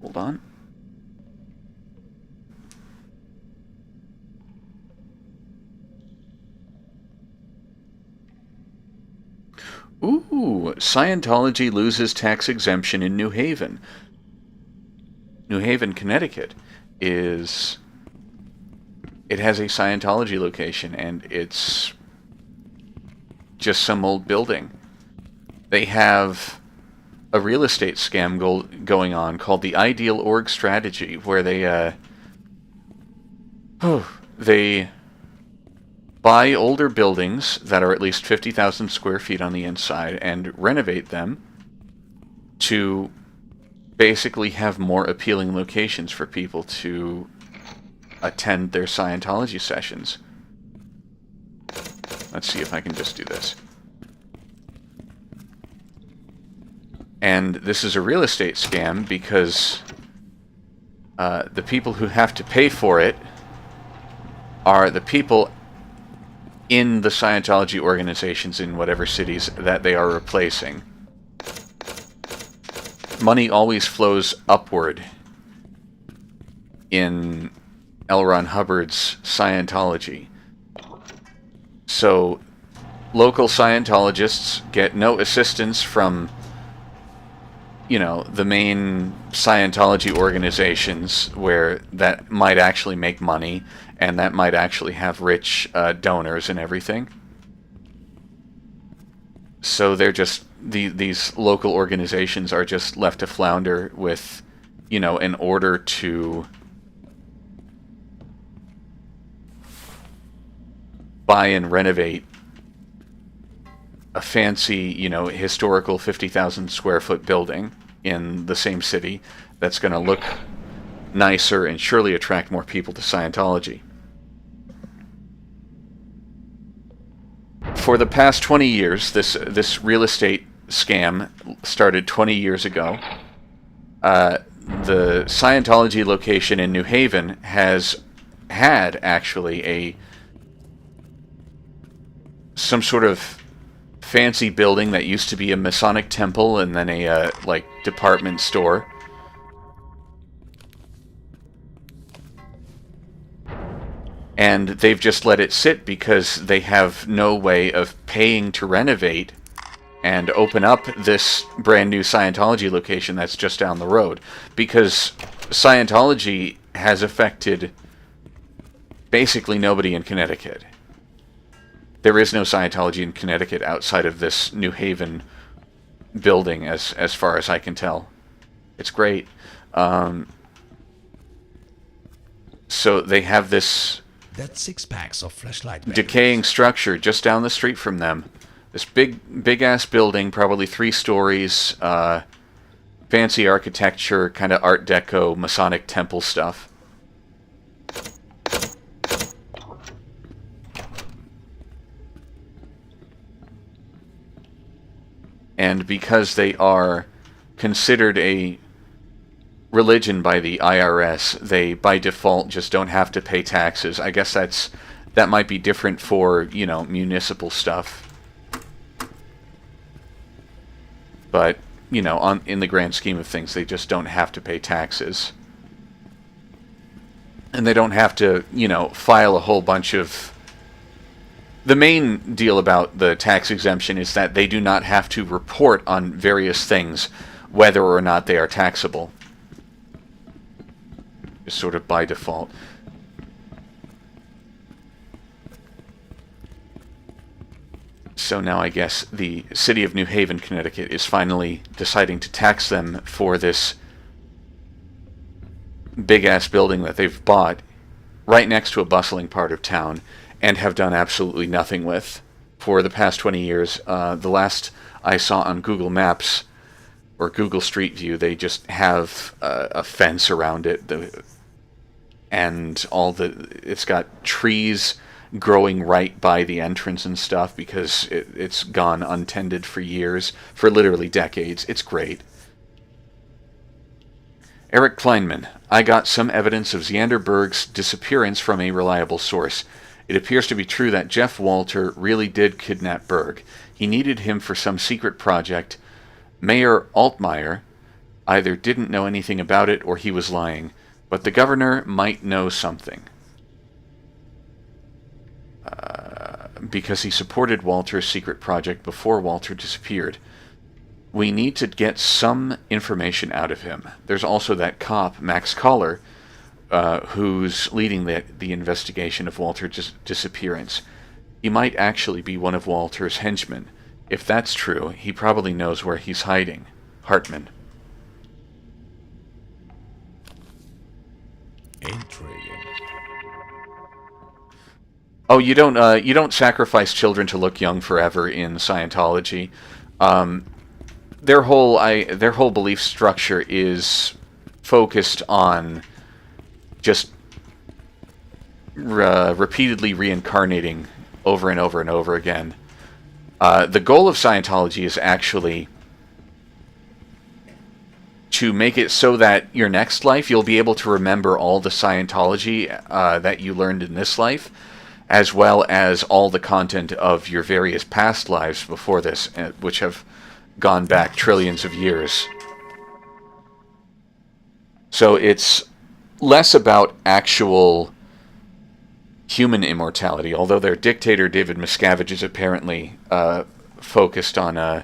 Speaker 1: Hold on. Ooh, Scientology loses tax exemption in New Haven. New Haven, Connecticut it has a Scientology location, and it's just some old building. They have a real estate scam going on called the Ideal Org Strategy, where they buy older buildings that are at least 50,000 square feet on the inside and renovate them to basically have more appealing locations for people to attend their Scientology sessions. Let's see if I can just do this. And this is a real estate scam because the people who have to pay for it are the people in the Scientology organizations in whatever cities that they are replacing. Money always flows upward in L. Ron Hubbard's Scientology. So local Scientologists get no assistance from, you know, the main Scientology organizations where that might actually make money and that might actually have rich donors and everything. So they're just, these local organizations are just left to flounder with, you know, in order to buy and renovate a fancy, you know, historical 50,000 square foot building in the same city that's going to look nicer and surely attract more people to Scientology. For the past 20 years, this real estate scam started 20 years ago. The Scientology location in New Haven has had actually some sort of fancy building that used to be a Masonic temple and then a like department store. And they've just let it sit because they have no way of paying to renovate and open up this brand new Scientology location that's just down the road. Because Scientology has affected basically nobody in Connecticut. There is no Scientology in Connecticut outside of this New Haven building, as far as I can tell. It's great. So they have this
Speaker 5: That's 6 packs of flashlight
Speaker 1: decaying structure just down the street from them. This big ass building, probably 3 stories, fancy architecture, kind of Art Deco, Masonic temple stuff. And because they are considered a religion by the IRS, they by default just don't have to pay taxes. I guess that might be different for, you know, municipal stuff. But, you know, in the grand scheme of things, they just don't have to pay taxes. And they don't have to, you know, file a whole bunch of... The main deal about the tax exemption is that they do not have to report on various things, whether or not they are taxable. Just sort of by default. So now I guess the city of New Haven, Connecticut is finally deciding to tax them for this big-ass building that they've bought right next to a bustling part of town and have done absolutely nothing with for the past 20 years. The last I saw on Google Maps or Google Street View, they just have a fence around it, and it's got trees growing right by the entrance and stuff because it's gone untended for years, for literally decades. It's great. Eric Kleinman, I got some evidence of Xander Berg's disappearance from a reliable source. It appears to be true that Jeff Walter really did kidnap Berg. He needed him for some secret project. Mayor Altmaier either didn't know anything about it or he was lying, but the governor might know something. Because he supported Walter's secret project before Walter disappeared. We need to get some information out of him. There's also that cop, Max Collar, who's leading the investigation of Walter's disappearance. He might actually be one of Walter's henchmen. If that's true, he probably knows where he's hiding. Hartman.
Speaker 5: Intriguing.
Speaker 1: Oh, you don't sacrifice children to look young forever in Scientology. Their whole belief structure is focused on just repeatedly reincarnating over and over and over again. The goal of Scientology is actually to make it so that your next life you'll be able to remember all the Scientology that you learned in this life, as well as all the content of your various past lives before this, which have gone back trillions of years. So it's less about actual human immortality, although their dictator, David Miscavige, is apparently focused on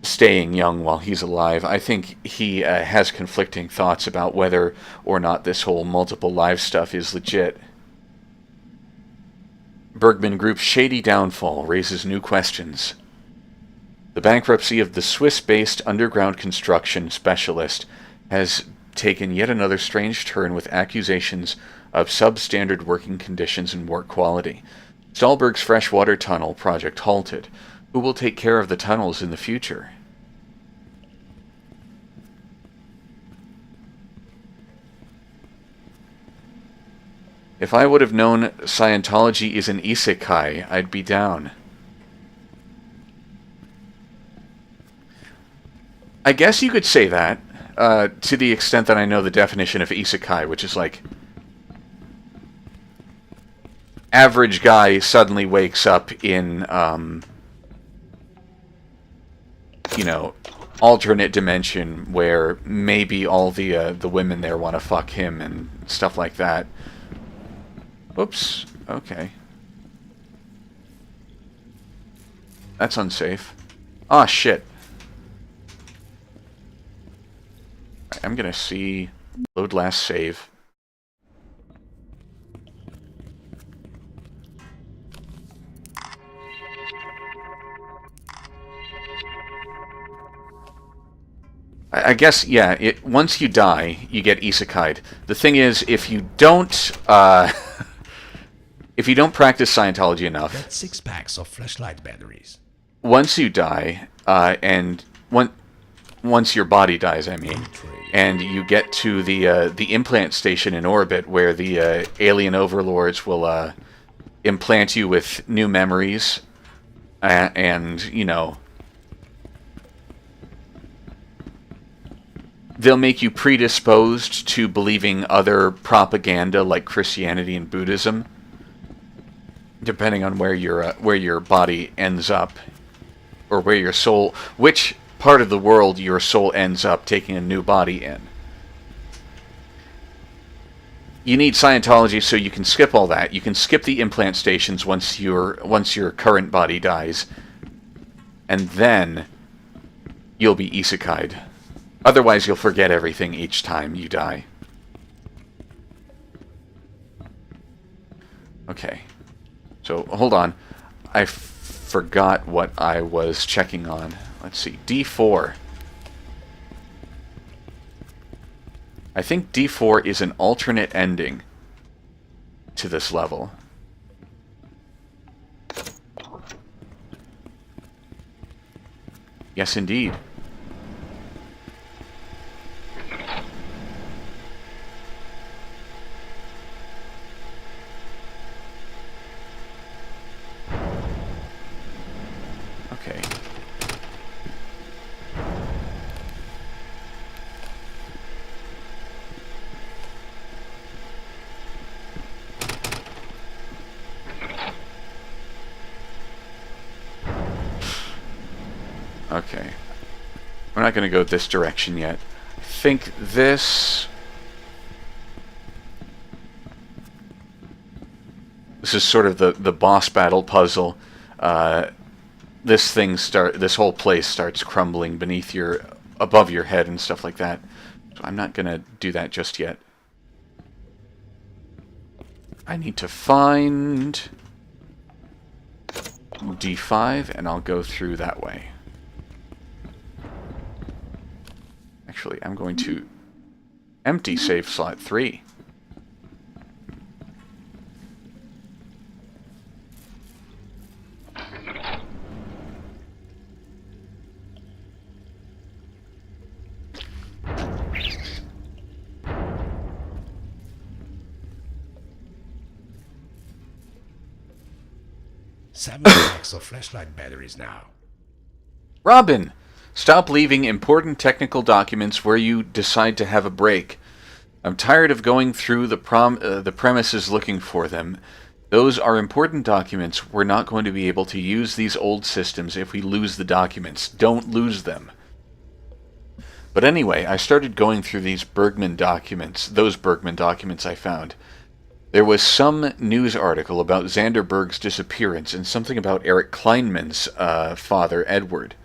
Speaker 1: staying young while he's alive. I think he has conflicting thoughts about whether or not this whole multiple lives stuff is legit. Bergman Group's shady downfall raises new questions. The bankruptcy of the Swiss-based underground construction specialist has taken yet another strange turn with accusations of substandard working conditions and work quality. Stahlberg's freshwater tunnel project halted. Who will take care of the tunnels in the future? If I would have known Scientology is an isekai, I'd be down. I guess you could say that, to the extent that I know the definition of isekai, which is like average guy suddenly wakes up in, you know, alternate dimension where maybe all the women there want to fuck him and stuff like that. Oops. Okay. That's unsafe. Ah, shit. I'm gonna see load last save. I guess, yeah, once you die, you get isekai'd. The thing is, if you don't practice Scientology enough...
Speaker 5: Get 6 packs of flashlight batteries.
Speaker 1: Once you die, and once your body dies, I mean, and you get to the implant station in orbit where the alien overlords will implant you with new memories, and, you know, they'll make you predisposed to believing other propaganda like Christianity and Buddhism, depending on where your body ends up, or where your soul, which part of the world your soul ends up taking a new body in. You need Scientology so you can skip all that. You can skip the implant stations once your current body dies, and then you'll be isekai'd. Otherwise, you'll forget everything each time you die. Okay. So, hold on. I forgot what I was checking on. Let's see. D4. I think D4 is an alternate ending to this level. Yes, indeed. Okay. Okay. We're not going to go this direction yet. I think this... This is sort of the boss battle puzzle. This whole place starts crumbling above your head and stuff like that. So I'm not going to do that just yet. I need to find D5, and I'll go through that way. Actually, I'm going to empty save slot 3.
Speaker 5: 7 packs of flashlight batteries now.
Speaker 1: Robin, stop leaving important technical documents where you decide to have a break. I'm tired of going through the premises looking for them. Those are important documents. We're not going to be able to use these old systems if we lose the documents. Don't lose them. But anyway, I started going through those Bergman documents I found. There was some news article about Xander Berg's disappearance and something about Eric Kleinman's father, Edward.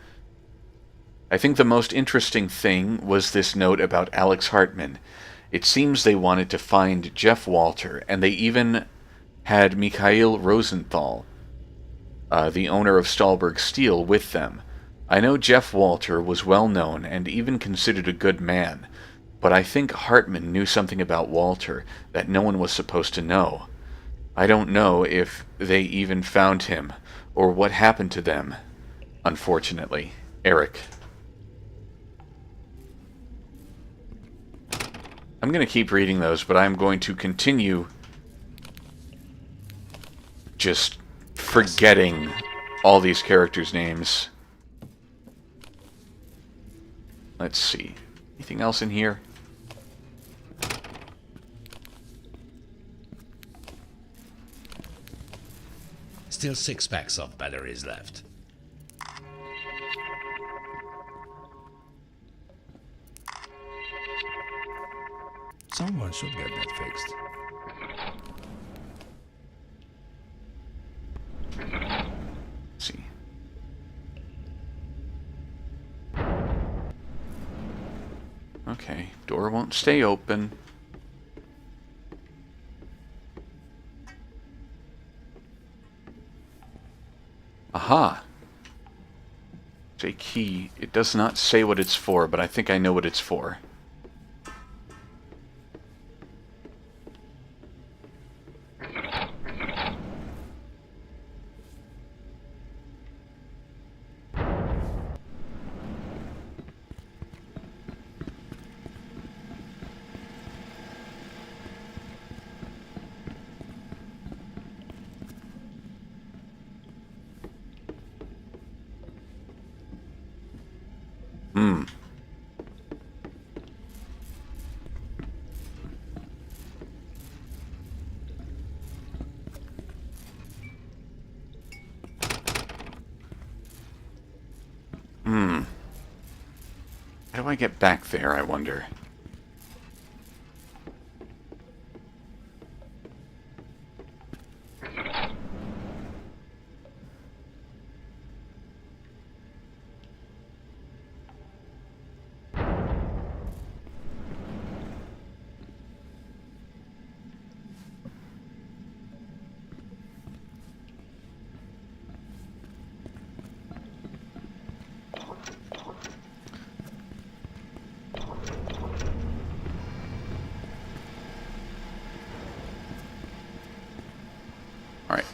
Speaker 1: I think the most interesting thing was this note about Alex Hartman. It seems they wanted to find Jeff Walter, and they even had Mikhail Rosenthal, the owner of Stahlberg Steel, with them. I know Jeff Walter was well known and even considered a good man, but I think Hartman knew something about Walter that no one was supposed to know. I don't know if they even found him, or what happened to them. Unfortunately, Eric. I'm going to keep reading those, but I'm going to continue just forgetting all these characters' names. Let's see. Anything else in here?
Speaker 5: Still 6 packs of batteries left. Someone should get that fixed.
Speaker 1: Let's see. Okay, door won't stay open. Aha! It's a key. It does not say what it's for, but I think I know what it's for. How do I get back there, I wonder? Alright.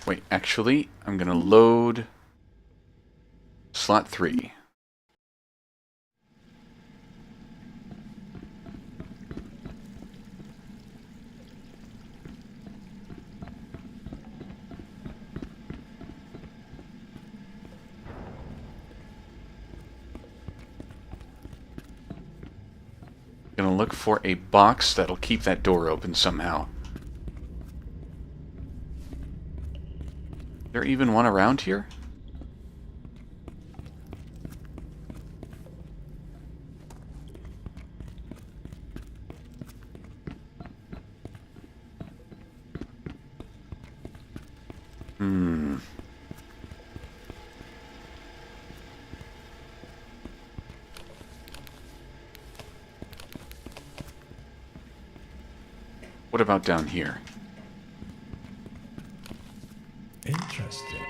Speaker 1: Wait, actually, I'm gonna load slot 3. Gonna look for a box that'll keep that door open somehow. Is there even one around here? What about down here?
Speaker 5: Interesting.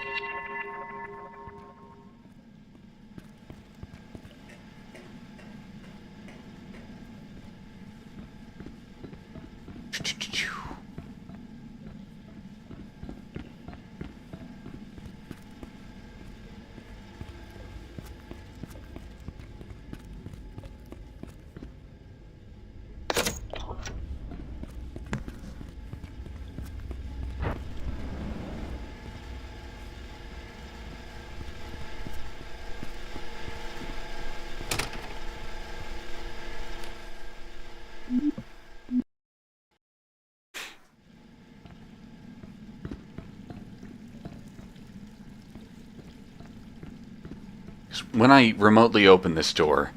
Speaker 1: When I remotely open this door,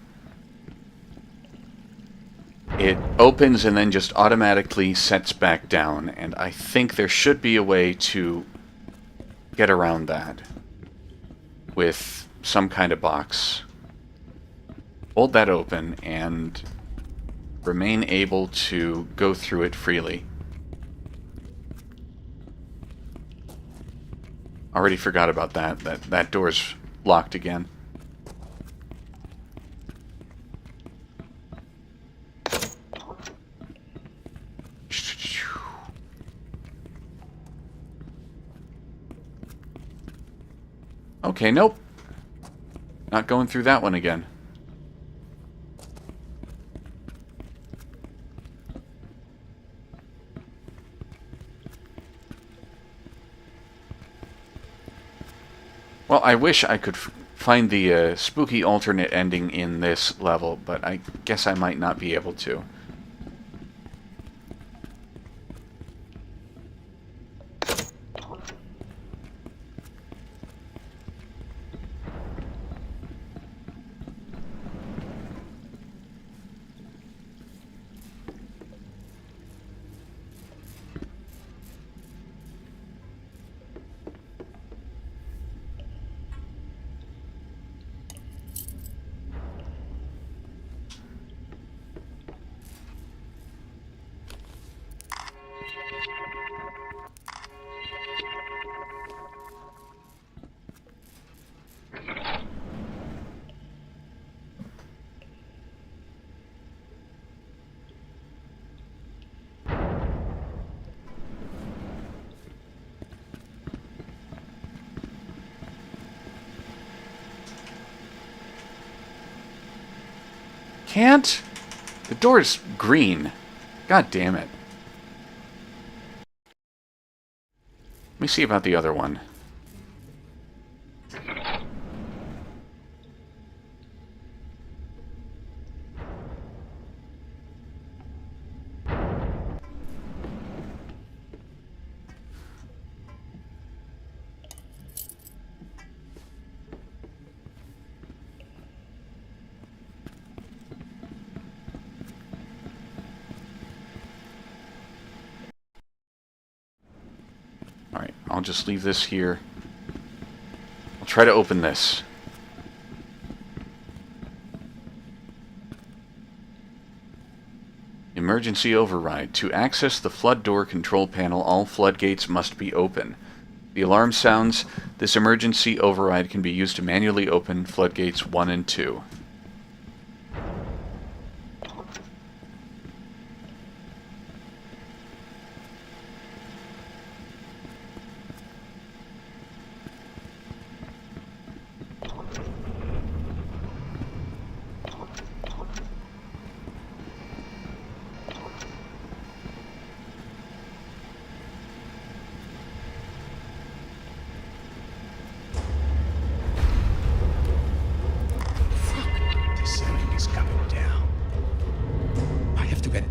Speaker 1: it opens and then just automatically sets back down, and I think there should be a way to get around that with some kind of box. Hold that open and remain able to go through it freely. Already forgot about that. That door's locked again. Okay, nope. Not going through that one again. Well, I wish I could find the spooky alternate ending in this level, but I guess I might not be able to. Can't? The door's green. God damn it. Let me see about the other one. Alright, I'll just leave this here. I'll try to open this. Emergency override. To access the flood door control panel, all floodgates must be open. The alarm sounds. This emergency override can be used to manually open floodgates 1 and 2.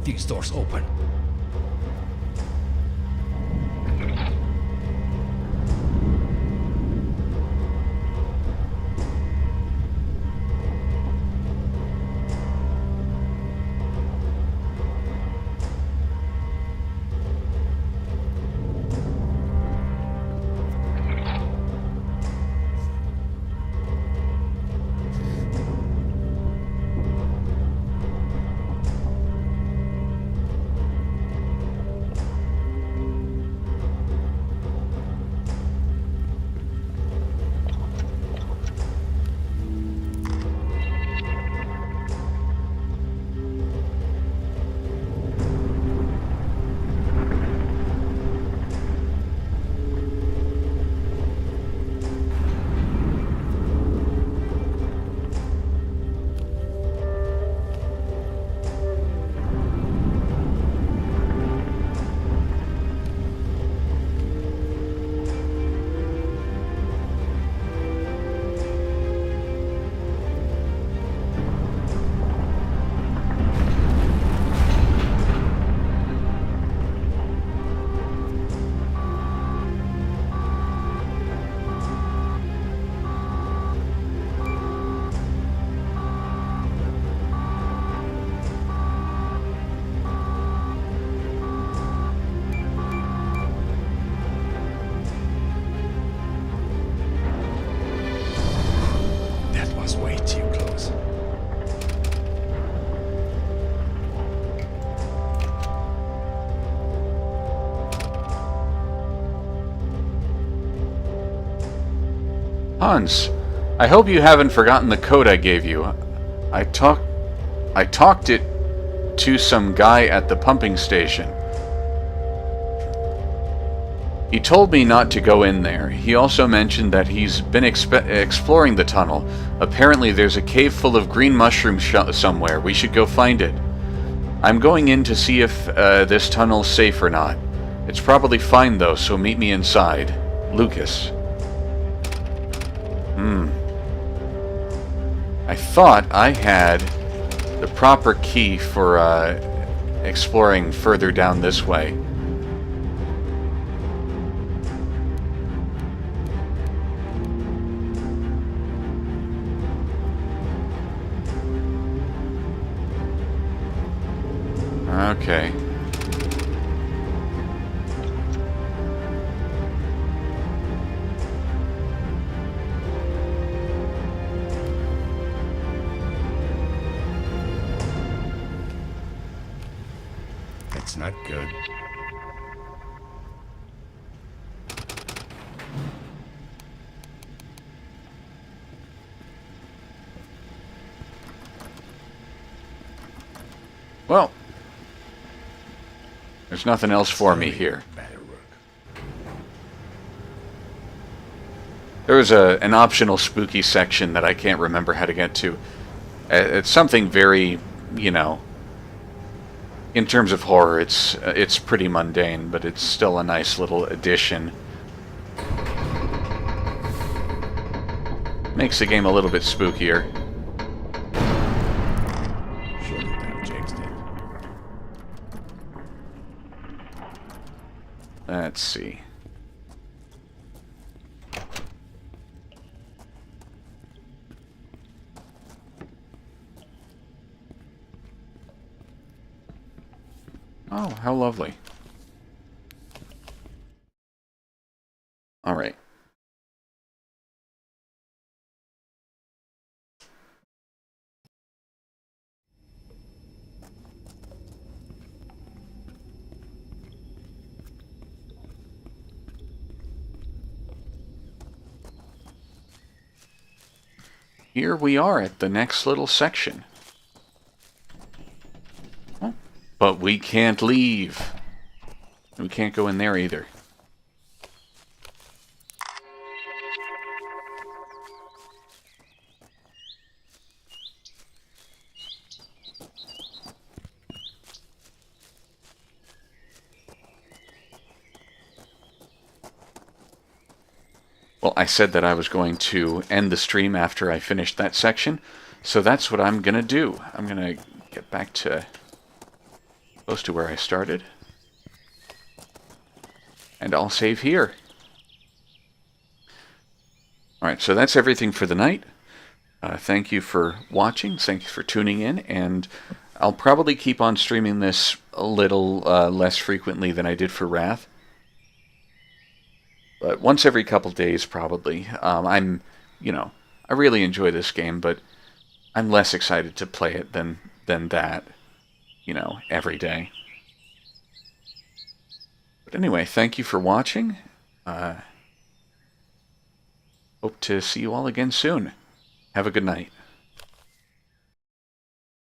Speaker 5: These doors open.
Speaker 1: Hans, I hope you haven't forgotten the code I gave you. I talked it to some guy at the pumping station. He told me not to go in there. He also mentioned that he's been exploring the tunnel. Apparently there's a cave full of green mushrooms somewhere. We should go find it. I'm going in to see if this tunnel's safe or not. It's probably fine though, so meet me inside. Lucas. I thought I had the proper key for exploring further down this way. Okay.
Speaker 5: That's not good.
Speaker 1: Well, there's nothing else for me here.
Speaker 5: Better work.
Speaker 1: There was an optional spooky section that I can't remember how to get to. It's something very, you know, in terms of horror, it's pretty mundane, but it's still a nice little addition. Makes the game a little bit spookier.
Speaker 5: Shouldn't have jinxed it.
Speaker 1: Let's see. Oh, how lovely. All right. Here we are at the next little section. Oh, but we can't leave. We can't go in there either. Well, I said that I was going to end the stream after I finished that section, so that's what I'm going to do. I'm going to get back to close to where I started, and I'll save here. Alright, so that's everything for the night. Thank you for watching, thank you for tuning in, and I'll probably keep on streaming this a little less frequently than I did for Wrath. But once every couple days, probably. I really enjoy this game, but I'm less excited to play it than that, every day. But anyway, thank you for watching. Hope to see you all again soon. Have a good night.